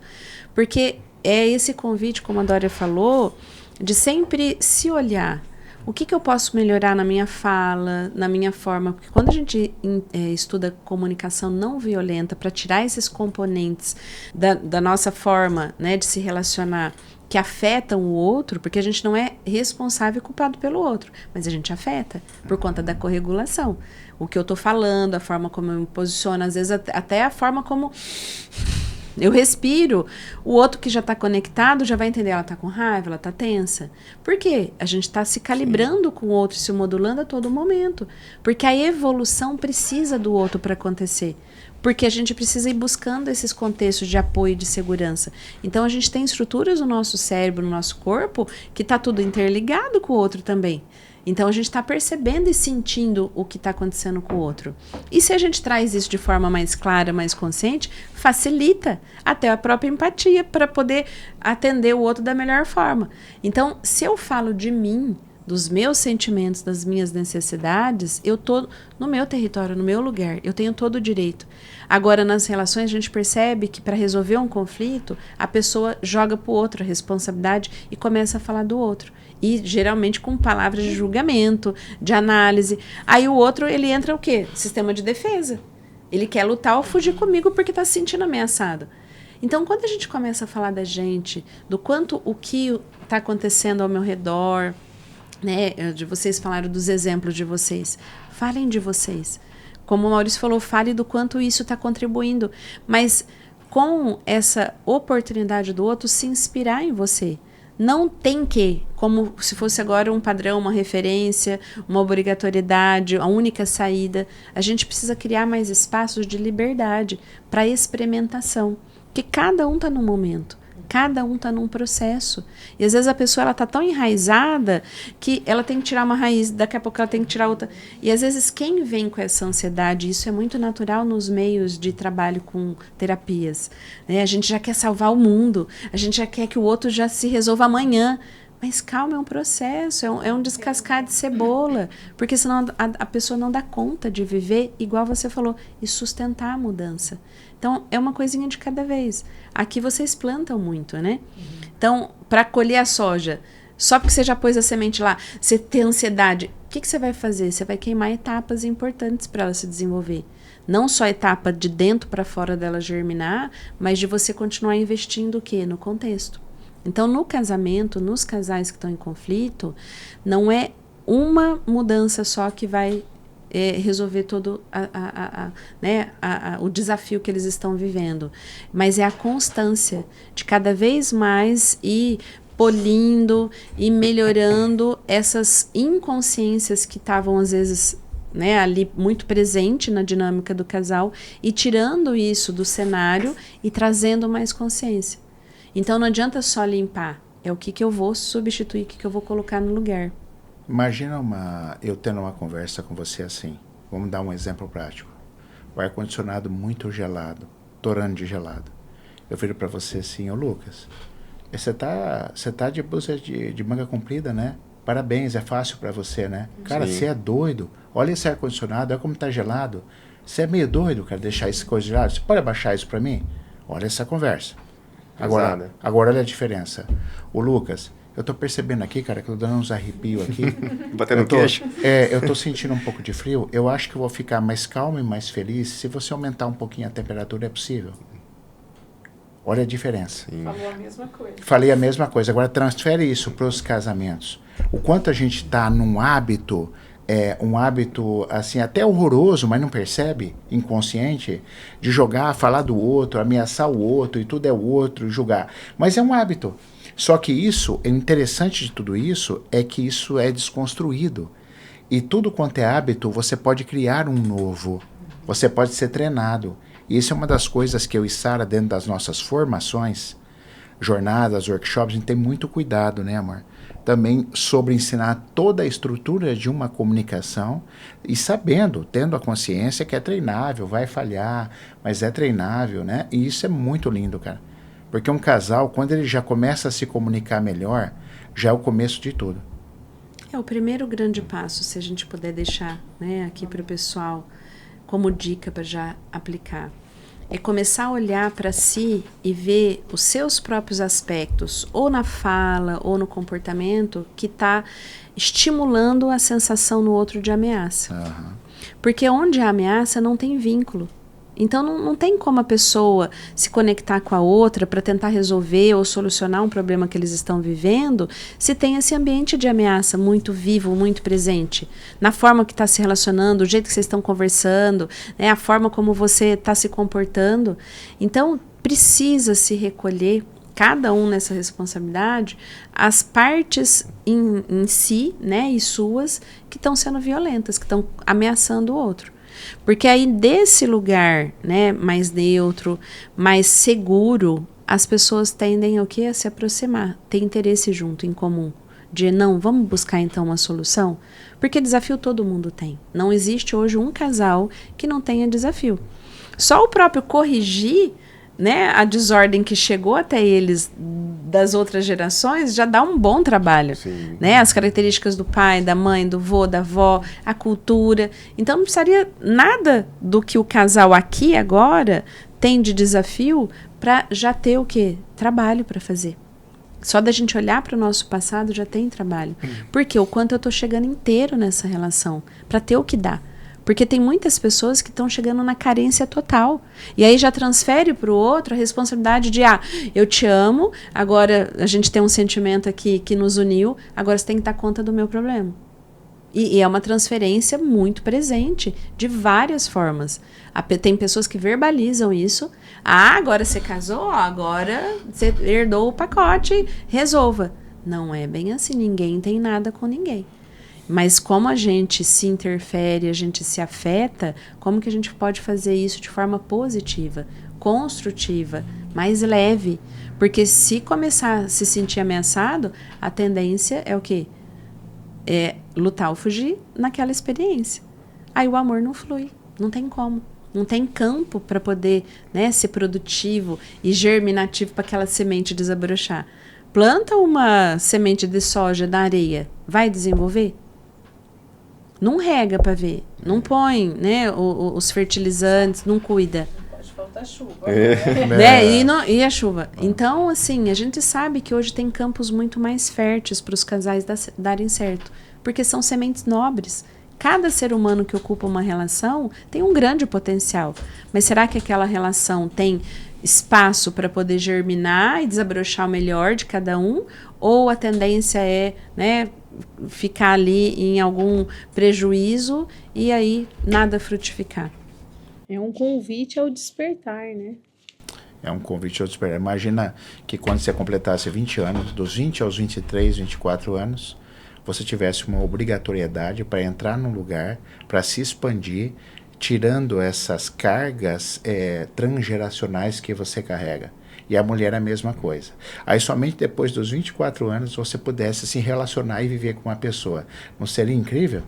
Porque é esse convite, como a Dória falou, de sempre se olhar. O que eu posso melhorar na minha fala, na minha forma? Porque quando a gente estuda comunicação não violenta para tirar esses componentes da nossa forma, né, de se relacionar que afetam o outro, porque a gente não é responsável e culpado pelo outro, mas a gente afeta por conta da corregulação. O que eu estou falando, a forma como eu me posiciono, às vezes até a forma como eu respiro, o outro que já está conectado já vai entender, ela está com raiva, ela está tensa. Por quê? A gente está se calibrando com o outro, se modulando a todo momento. Porque a evolução precisa do outro para acontecer. Porque a gente precisa ir buscando esses contextos de apoio e de segurança. Então a gente tem estruturas no nosso cérebro, no nosso corpo, que está tudo interligado com o outro também. Então a gente está percebendo e sentindo o que está acontecendo com o outro. E se a gente traz isso de forma mais clara, mais consciente, facilita até a própria empatia para poder atender o outro da melhor forma. Então, se eu falo de mim, dos meus sentimentos, das minhas necessidades, eu estou no meu território, no meu lugar, eu tenho todo o direito. Agora, nas relações, a gente percebe que para resolver um conflito, a pessoa joga para o outro a responsabilidade e começa a falar do outro. E geralmente com palavras de julgamento, de análise. Aí o outro, ele entra o quê? Sistema de defesa. Ele quer lutar ou fugir comigo porque está se sentindo ameaçado. Então, quando a gente começa a falar da gente, do quanto o que está acontecendo ao meu redor, né, de vocês falaram dos exemplos de vocês, falem de vocês. Como o Maurício falou, fale do quanto isso está contribuindo. Mas com essa oportunidade do outro se inspirar em você. Não tem que, como se fosse agora um padrão, uma referência, uma obrigatoriedade, a única saída. A gente precisa criar mais espaços de liberdade para experimentação. Porque cada um está num momento, cada um está num processo. E às vezes a pessoa está tão enraizada que ela tem que tirar uma raiz, daqui a pouco ela tem que tirar outra. E às vezes quem vem com essa ansiedade, isso é muito natural nos meios de trabalho com terapias, né? A gente já quer salvar o mundo, a gente já quer que o outro já se resolva amanhã. Mas calma, é um processo, é um descascar de cebola, porque senão a pessoa não dá conta de viver, igual você falou, e sustentar a mudança. Então, é uma coisinha de cada vez. Aqui vocês plantam muito, né? Então, para colher a soja, só porque você já pôs a semente lá, você tem ansiedade, o que você vai fazer? Você vai queimar etapas importantes para ela se desenvolver. Não só a etapa de dentro para fora dela germinar, mas de você continuar investindo o quê? No contexto. Então, no casamento, nos casais que estão em conflito, não é uma mudança só que vai resolver todo o desafio que eles estão vivendo. Mas é a constância de cada vez mais ir polindo e melhorando essas inconsciências que estavam, às vezes, né, ali muito presente na dinâmica do casal e tirando isso do cenário e trazendo mais consciência. Então, não adianta só limpar. É o que eu vou substituir, o que eu vou colocar no lugar. Imagina eu tendo uma conversa com você assim. Vamos dar um exemplo prático. O ar-condicionado muito gelado, torando de gelado. Eu viro para você assim, ô Lucas, você tá de blusa de manga comprida, né? Parabéns, é fácil para você, né? Cara, você é doido. Olha esse ar-condicionado, olha como tá gelado. Você é meio doido, cara, deixar essa coisa gelada. Você pode abaixar isso para mim? Olha essa conversa. Agora olha a diferença. O Lucas, eu tô percebendo aqui, cara, que eu tô dando uns arrepios aqui. Batendo no queixo? Eu tô sentindo um pouco de frio. Eu acho que eu vou ficar mais calmo e mais feliz se você aumentar um pouquinho a temperatura, é possível. Olha a diferença. Sim. Falou a mesma coisa. Falei a mesma coisa. Agora transfere isso para os casamentos. O quanto a gente tá num hábito... um hábito, assim, até horroroso, mas não percebe, inconsciente, de jogar, falar do outro, ameaçar o outro, e tudo é o outro, julgar. Mas é um hábito. Só que isso, o interessante de tudo isso, é que isso é desconstruído. E tudo quanto é hábito, você pode criar um novo. Você pode ser treinado. E isso é uma das coisas que eu e Sara, dentro das nossas formações, jornadas, workshops, a gente tem muito cuidado, né, amor? Também sobre ensinar toda a estrutura de uma comunicação e sabendo, tendo a consciência que é treinável, vai falhar, mas é treinável, né? E isso é muito lindo, cara. Porque um casal, quando ele já começa a se comunicar melhor, já é o começo de tudo. É o primeiro grande passo, se a gente puder deixar, né, aqui para o pessoal como dica para já aplicar. É começar a olhar para si e ver os seus próprios aspectos, ou na fala, ou no comportamento, que está estimulando a sensação no outro de ameaça. Uhum. Porque onde há ameaça não tem vínculo. Então não tem como a pessoa se conectar com a outra para tentar resolver ou solucionar um problema que eles estão vivendo se tem esse ambiente de ameaça muito vivo, muito presente. Na forma que está se relacionando, o jeito que vocês estão conversando, né, a forma como você está se comportando. Então precisa se recolher, cada um nessa responsabilidade, as partes em si, né, e suas que estão sendo violentas, que estão ameaçando o outro. Porque aí desse lugar, né, mais neutro, mais seguro, as pessoas tendem o quê? A se aproximar, ter interesse junto, em comum. De não, vamos buscar então uma solução? Porque desafio todo mundo tem. Não existe hoje um casal que não tenha desafio. Só o próprio corrigir, né, a desordem que chegou até eles das outras gerações já dá um bom trabalho, né? As características do pai, da mãe, do vô, da avó, a cultura. Então não precisaria nada do que o casal aqui agora tem de desafio para já ter o quê? Trabalho para fazer. Só da gente olhar para o nosso passado já tem trabalho. Porque o quanto eu estou chegando inteiro nessa relação para ter o que dá. Porque tem muitas pessoas que estão chegando na carência total. E aí já transfere para o outro a responsabilidade de, eu te amo, agora a gente tem um sentimento aqui que nos uniu, agora você tem que dar conta do meu problema. E é uma transferência muito presente, de várias formas. Tem pessoas que verbalizam isso. Agora você casou, agora você herdou o pacote, resolva. Não é bem assim, ninguém tem nada com ninguém. Mas como a gente se interfere, a gente se afeta, como que a gente pode fazer isso de forma positiva, construtiva, mais leve? Porque se começar a se sentir ameaçado, a tendência é o quê? É lutar ou fugir naquela experiência. Aí o amor não flui, não tem como. Não tem campo para poder, né, ser produtivo e germinativo para aquela semente desabrochar. Planta uma semente de soja na areia, vai desenvolver? Não rega para ver, não põe, né, os fertilizantes, não cuida. Pode faltar chuva. Né? E a chuva. Então, assim, a gente sabe que hoje tem campos muito mais férteis para os casais darem certo, porque são sementes nobres. Cada ser humano que ocupa uma relação tem um grande potencial. Mas será que aquela relação tem espaço para poder germinar e desabrochar o melhor de cada um? Ou a tendência é, né, ficar ali em algum prejuízo e aí nada frutificar? É um convite ao despertar, né? É um convite ao despertar. Imagina que quando você completasse 20 anos, dos 20 aos 23, 24 anos, você tivesse uma obrigatoriedade para entrar num lugar, para se expandir, tirando essas cargas transgeracionais que você carrega. E a mulher é a mesma coisa. Aí somente depois dos 24 anos você pudesse se relacionar e viver com uma pessoa. Não seria incrível?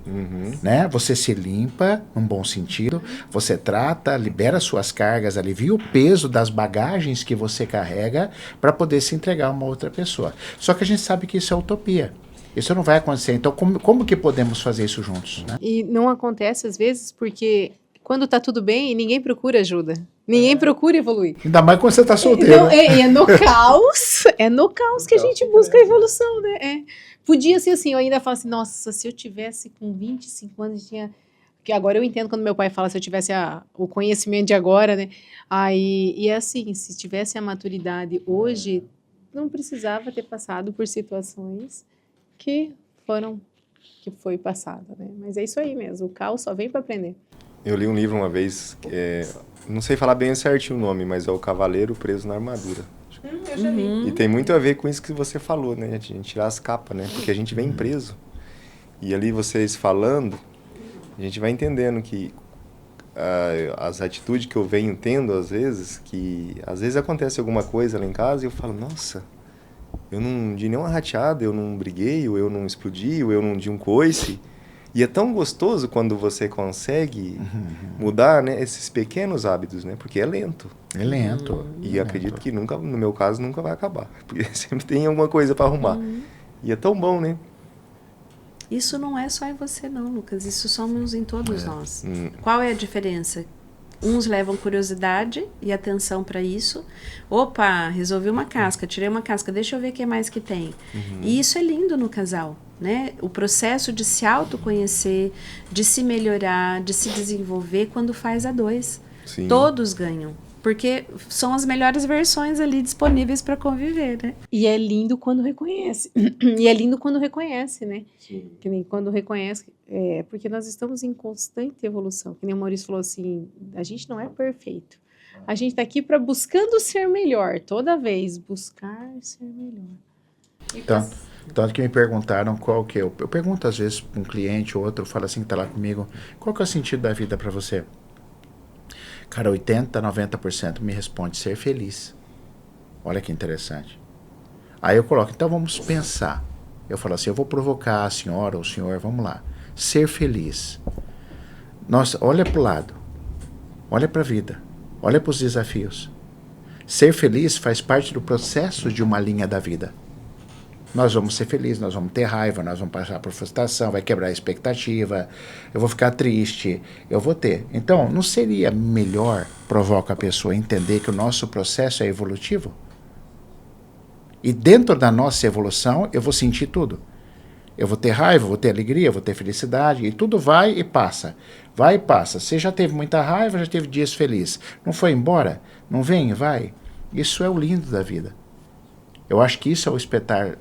Né? Você se limpa, num bom sentido, você trata, libera suas cargas, alivia o peso das bagagens que você carrega para poder se entregar a uma outra pessoa. Só que a gente sabe que isso é utopia. Isso não vai acontecer. Então, como que podemos fazer isso juntos? Né? E não acontece, às vezes, porque quando tá tudo bem, ninguém procura ajuda. Ninguém procura evoluir. Ainda mais quando você está solteiro. Então, é no caos, que a gente busca a evolução, né? Podia ser assim, eu ainda falo assim, nossa, se eu tivesse com 25 anos, tinha... Porque agora eu entendo quando meu pai fala, se eu tivesse o conhecimento de agora, né? Aí, e é assim, se tivesse a maturidade hoje, não precisava ter passado por situações que foi passada, né? Mas é isso aí mesmo, o caos só vem para aprender. Eu li um livro uma vez, não sei falar bem certinho o nome, mas é O Cavaleiro Preso na Armadura. Eu já li. E tem muito a ver com isso que você falou, né? A gente tirar as capas, né? Porque a gente vem preso. E ali vocês falando, a gente vai entendendo que as atitudes que eu venho tendo, às vezes acontece alguma coisa lá em casa e eu falo, nossa... Eu não dei nenhuma rateada, eu não briguei, ou eu não explodi, ou eu não dei um coice. E é tão gostoso quando você consegue mudar, né, esses pequenos hábitos, né? Porque é lento. É lento. E acredito que nunca, no meu caso, nunca vai acabar. Porque sempre tem alguma coisa para arrumar. E é tão bom, né? Isso não é só em você não, Lucas. Isso somos em todos nós. Qual é a diferença? Uns levam curiosidade e atenção para isso. Opa, resolvi uma casca, tirei uma casca, deixa eu ver o que mais que tem. E isso é lindo no casal, né? O processo de se autoconhecer, de se melhorar, de se desenvolver quando faz a dois. Sim. Todos ganham. Porque são as melhores versões ali disponíveis para conviver, né? E é lindo quando reconhece. Né? Sim. Que nem quando reconhece, porque nós estamos em constante evolução. Que nem o Maurício falou assim, a gente não é perfeito. A gente está aqui para buscando ser melhor. Toda vez, buscar ser melhor. Então, tanto que me perguntaram qual que é. Eu pergunto às vezes para um cliente ou outro, fala assim, que está lá comigo, qual que é o sentido da vida para você? Cara, 80%, 90% me responde ser feliz. Olha que interessante. Aí eu coloco, então vamos pensar. Eu falo assim, eu vou provocar a senhora ou o senhor, vamos lá. Ser feliz. Nossa, olha para o lado. Olha para a vida. Olha para os desafios. Ser feliz faz parte do processo de uma linha da vida. Nós vamos ser felizes, nós vamos ter raiva, nós vamos passar por frustração, vai quebrar a expectativa, eu vou ficar triste, eu vou ter. Então, não seria melhor provocar a pessoa a entender que o nosso processo é evolutivo? E dentro da nossa evolução, eu vou sentir tudo. Eu vou ter raiva, vou ter alegria, vou ter felicidade, e tudo vai e passa. Vai e passa. Você já teve muita raiva, já teve dias felizes. Não foi embora? Não vem e vai? Isso é o lindo da vida. Eu acho que isso é o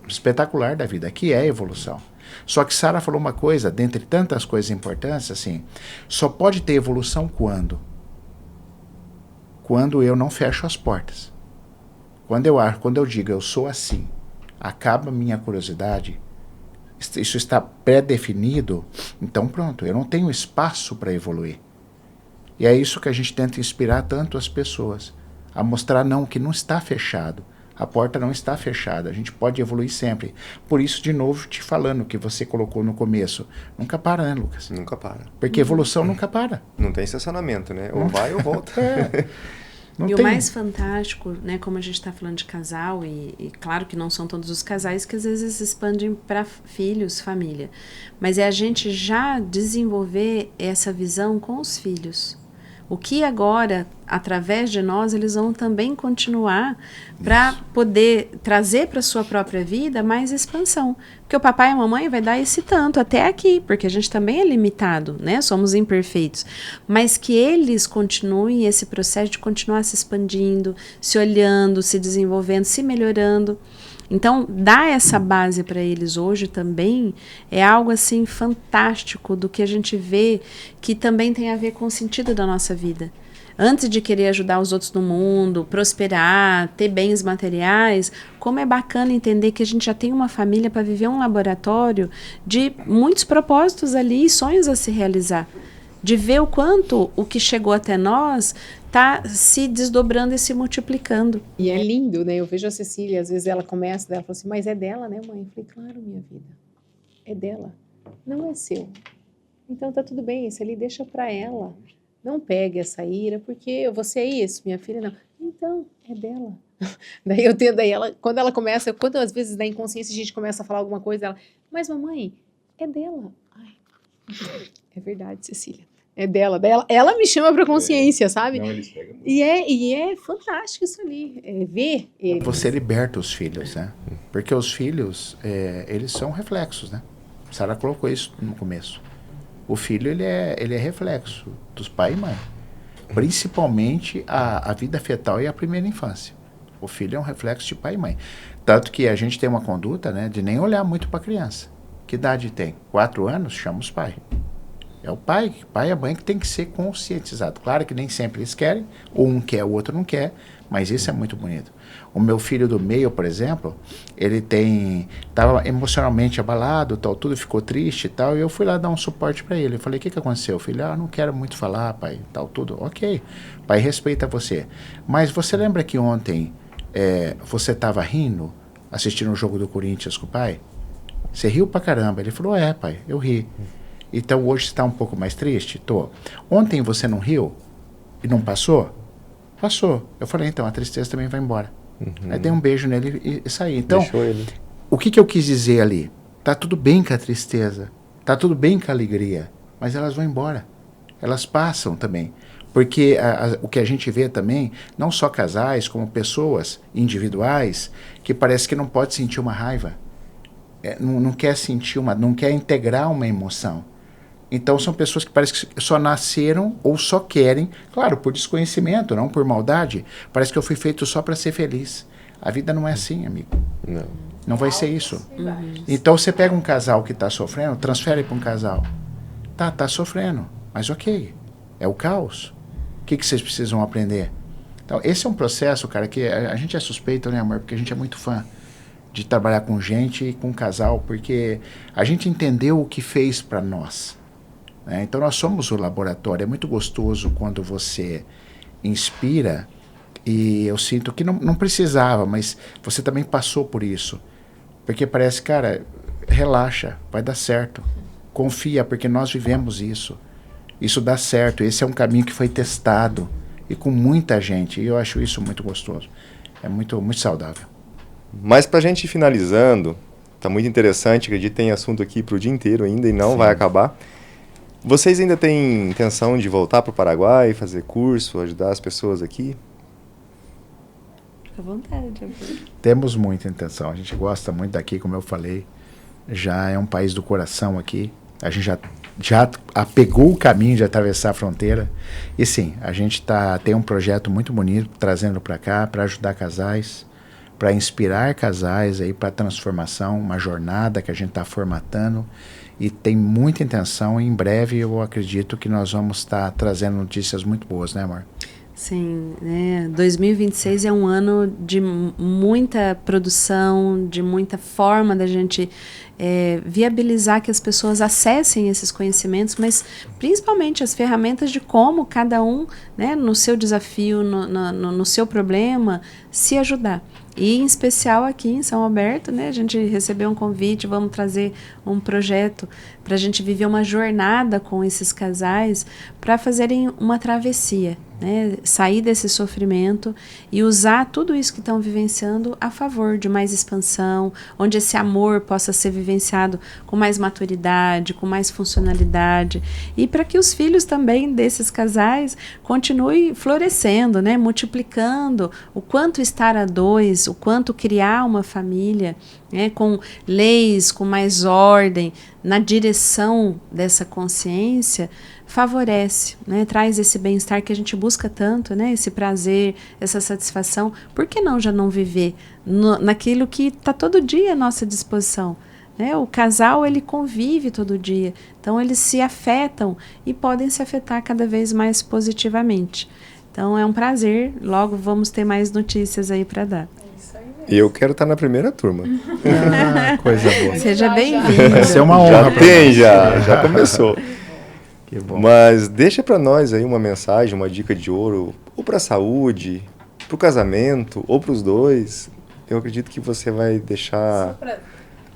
espetacular da vida, que é a evolução. Só que Sara falou uma coisa, dentre tantas coisas importantes, assim, só pode ter evolução quando? Quando eu não fecho as portas. Quando eu digo, eu sou assim, acaba a minha curiosidade, isso está pré-definido, então pronto, eu não tenho espaço para evoluir. E é isso que a gente tenta inspirar tanto as pessoas, a mostrar não, que não está fechado. A porta não está fechada, a gente pode evoluir sempre. Por isso, de novo, te falando que você colocou no começo, nunca para, né, Lucas? Nunca para. Porque evolução nunca para. Não tem estacionamento, né? Ou vai ou volta. Não E tem. o mais fantástico, né, como a gente está falando de casal, e claro que não são todos os casais que às vezes expandem para filhos, família, mas é a gente já desenvolver essa visão com os filhos. O que agora, através de nós, eles vão também continuar para poder trazer para a sua própria vida mais expansão. Porque o papai e a mamãe vai dar esse tanto até aqui, porque a gente também é limitado, né? Somos imperfeitos. Mas que eles continuem esse processo de continuar se expandindo, se olhando, se desenvolvendo, se melhorando. Então, dar essa base para eles hoje também é algo assim fantástico do que a gente vê que também tem a ver com o sentido da nossa vida. Antes de querer ajudar os outros no mundo, prosperar, ter bens materiais, como é bacana entender que a gente já tem uma família para viver um laboratório de muitos propósitos ali e sonhos a se realizar. De ver o quanto o que chegou até nós está se desdobrando e se multiplicando. E é lindo, né? Eu vejo a Cecília, às vezes ela começa, ela fala assim, mas é dela, né, mãe? Eu falei, claro, minha vida, é dela, não é seu. Então tá tudo bem, isso ali deixa para ela. Não pegue essa ira, porque você é isso, minha filha, não. Então, é dela. Daí ela, quando ela começa, quando às vezes na inconsciência a gente começa a falar alguma coisa, ela, mas mamãe, é dela. Ai, é verdade, Cecília. É dela. Ela me chama pra consciência, sabe? Não, eles pegam muito. E é fantástico isso ali. Ver eles. Você liberta os filhos, né? Porque os filhos, eles são reflexos, né? Sara colocou isso no começo. O filho, ele é reflexo dos pai e mãe. Principalmente a vida fetal e a primeira infância. O filho é um reflexo de pai e mãe. Tanto que a gente tem uma conduta, né, de nem olhar muito para a criança. Que idade tem? 4 anos, chama os pais. É o pai e a mãe que tem que ser conscientizado. Claro que nem sempre eles querem, ou um quer, o outro não quer, mas isso é muito bonito. O meu filho do meio, por exemplo, ele estava emocionalmente abalado, tal, tudo ficou triste e tal, e eu fui lá dar um suporte para ele. Eu falei, o que aconteceu? Filho, não quero muito falar, pai, tal, tudo. Ok, pai respeita você. Mas você lembra que ontem você estava rindo, assistindo o jogo do Corinthians com o pai? Você riu pra caramba. Ele falou, pai, eu ri. Então hoje você está um pouco mais triste? Tô. Ontem você não riu e não passou? Passou. Eu falei, então a tristeza também vai embora. Aí dei um beijo nele e saí. Então, o que eu quis dizer ali? Tá tudo bem com a tristeza, tá tudo bem com a alegria, mas elas vão embora. Elas passam também. Porque o que a gente vê também, não só casais, como pessoas individuais, que parece que não pode sentir uma raiva. Não quer sentir não quer integrar uma emoção. Então são pessoas que parece que só nasceram ou só querem, claro, por desconhecimento, não por maldade. Parece que eu fui feito só para ser feliz. A vida não é assim, amigo. Não vai ser isso. Então você pega um casal que está sofrendo, transfere para um casal. Tá sofrendo, mas ok, é o caos. O que vocês precisam aprender? Então esse é um processo, cara, que a gente é suspeito, né, amor? Porque a gente é muito fã de trabalhar com gente e com casal, porque a gente entendeu o que fez para nós. Né? Então nós somos o laboratório. É muito gostoso quando você inspira, e eu sinto que não precisava, mas você também passou por isso. Porque parece, cara, relaxa, vai dar certo. Confia, porque nós vivemos isso. Isso dá certo. Esse é um caminho que foi testado e com muita gente. E eu acho isso muito gostoso. É muito, muito saudável. Mas pra gente ir finalizando, tá muito interessante, acredito que tem assunto aqui pro dia inteiro ainda e não vai acabar. Vocês ainda têm intenção de voltar pro Paraguai, fazer curso, ajudar as pessoas aqui? Fica à vontade, amor. Temos muita intenção. A gente gosta muito daqui, como eu falei. Já é um país do coração aqui. A gente já pegou o caminho de atravessar a fronteira. E sim, a gente tem um projeto muito bonito trazendo para cá, para ajudar casais, para inspirar casais aí para transformação, uma jornada que a gente está formatando e tem muita intenção. Em breve eu acredito que nós vamos estar trazendo notícias muito boas, né, amor? Sim, 2026 é um ano de muita produção, de muita forma da gente viabilizar que as pessoas acessem esses conhecimentos, mas principalmente as ferramentas de como cada um, né, no seu desafio, no seu problema, se ajudar. E em especial aqui em São Alberto, né, a gente recebeu um convite, vamos trazer um projeto para a gente viver uma jornada com esses casais para fazerem uma travessia, né, sair desse sofrimento e usar tudo isso que estão vivenciando a favor de mais expansão, onde esse amor possa ser vivenciado com mais maturidade, com mais funcionalidade, e para que os filhos também desses casais continuem florescendo, né, multiplicando o quanto estar a dois, o quanto criar uma família, né, com leis, com mais ordem, na direção dessa consciência, favorece, né, traz esse bem-estar que a gente busca tanto, né, esse prazer, essa satisfação. Por que não já não viver naquilo que está todo dia à nossa disposição? Né? O casal, ele convive todo dia, então eles se afetam e podem se afetar cada vez mais positivamente. Então é um prazer, logo vamos ter mais notícias aí para dar. Eu quero estar na primeira turma. Coisa boa. Seja bem-vindo. Vai ser uma honra. Já começou. Que bom. Mas deixa para nós aí uma mensagem, uma dica de ouro, ou para a saúde, para o casamento, ou para os dois. Eu acredito que você vai deixar...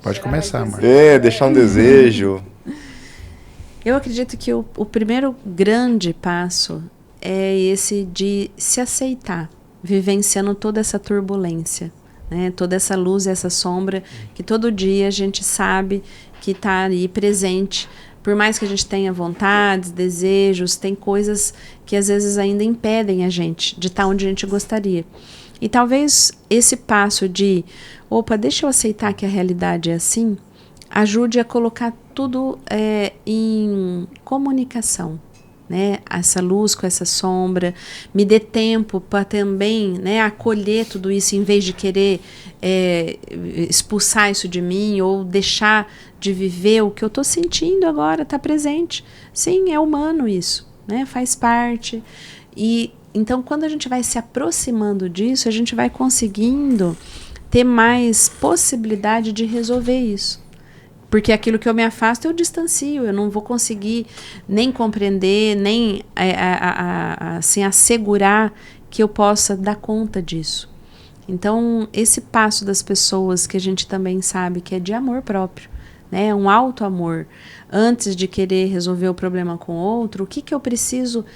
Pode começar, Marcos. Deixar um desejo. Eu acredito que o primeiro grande passo é esse de se aceitar, vivenciando toda essa turbulência, né? Toda essa luz e essa sombra que todo dia a gente sabe que está ali presente. Por mais que a gente tenha vontades, desejos, tem coisas que às vezes ainda impedem a gente de estar onde a gente gostaria. E talvez esse passo de, deixa eu aceitar que a realidade é assim, ajude a colocar tudo em comunicação, né? Essa luz com essa sombra, me dê tempo para também, né, acolher tudo isso em vez de querer expulsar isso de mim ou deixar de viver o que eu estou sentindo agora, está presente. Sim, é humano isso, né? Faz parte. E então, quando a gente vai se aproximando disso, a gente vai conseguindo ter mais possibilidade de resolver isso. Porque aquilo que eu me afasto, eu distancio, eu não vou conseguir nem compreender, nem assim, assegurar que eu possa dar conta disso. Então, esse passo das pessoas que a gente também sabe que é de amor próprio, né? Um auto-amor. Antes de querer resolver o problema com o outro, o que eu preciso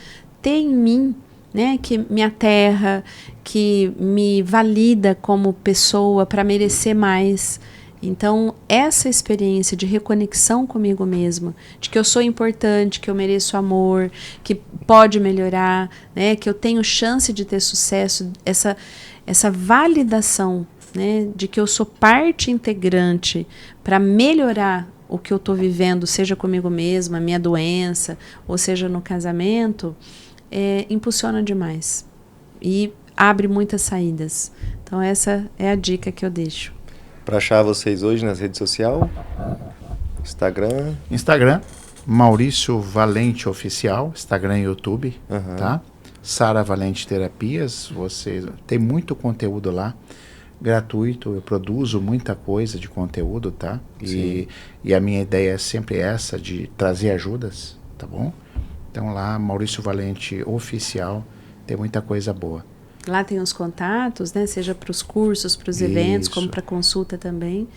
ter em mim, né? Que me aterra, que me valida como pessoa para merecer mais. Então, essa experiência de reconexão comigo mesma, de que eu sou importante, que eu mereço amor, que pode melhorar, né, que eu tenho chance de ter sucesso, essa validação, né, de que eu sou parte integrante para melhorar o que eu estou vivendo, seja comigo mesma, minha doença, ou seja no casamento, impulsiona demais e abre muitas saídas. Então, essa é a dica que eu deixo. Para achar vocês hoje nas redes sociais, Instagram, Maurício Valente Oficial, Instagram e YouTube, tá? Sara Valente Terapias, tem muito conteúdo lá, gratuito, eu produzo muita coisa de conteúdo, tá? E a minha ideia é sempre essa, de trazer ajudas, tá bom? Então lá, Maurício Valente Oficial, tem muita coisa boa. Lá tem os contatos, né? Seja para os cursos, para os eventos, como para consulta também.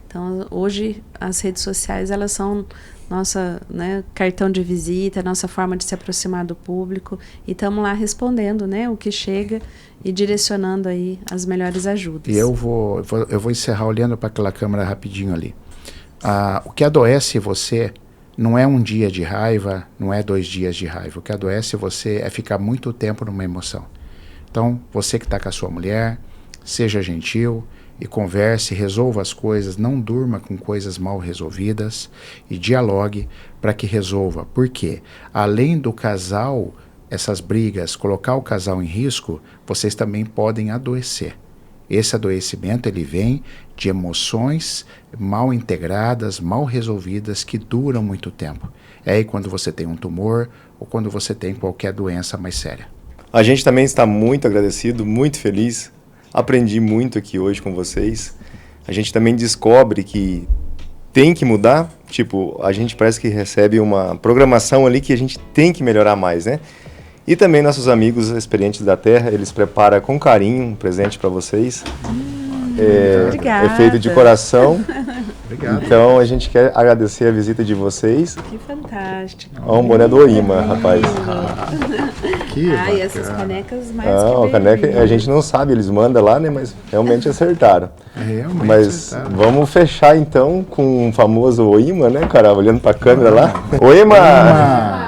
Então, hoje, as redes sociais, elas são nossa, né, cartão de visita, nossa forma de se aproximar do público. E estamos lá respondendo, né, o que chega e direcionando aí as melhores ajudas. E eu vou encerrar olhando para aquela câmera rapidinho ali. O que adoece você não é um dia de raiva, não é 2 dias de raiva. O que adoece você é ficar muito tempo numa emoção. Então, você que está com a sua mulher, seja gentil e converse, resolva as coisas, não durma com coisas mal resolvidas e dialogue para que resolva. Por quê? Além do casal, essas brigas, colocar o casal em risco, vocês também podem adoecer. Esse adoecimento, ele vem de emoções mal integradas, mal resolvidas, que duram muito tempo. É aí quando você tem um tumor ou quando você tem qualquer doença mais séria. A gente também está muito agradecido, muito feliz. Aprendi muito aqui hoje com vocês. A gente também descobre que tem que mudar. Tipo, a gente parece que recebe uma programação ali que a gente tem que melhorar mais, né? E também nossos amigos experientes da Terra, eles preparam com carinho um presente para vocês. Obrigada. É feito de coração. Obrigado. Então a gente quer agradecer a visita de vocês. Que fantástico. Ó, um boné do Oima, rapaz. Que E essas bacana. canecas mais Ah, a que caneca, bem. a gente não sabe, eles mandam lá, né? Mas realmente acertaram. Realmente Mas acertaram. vamos fechar então com o famoso Oima, né, cara? Olhando pra câmera lá. Oima!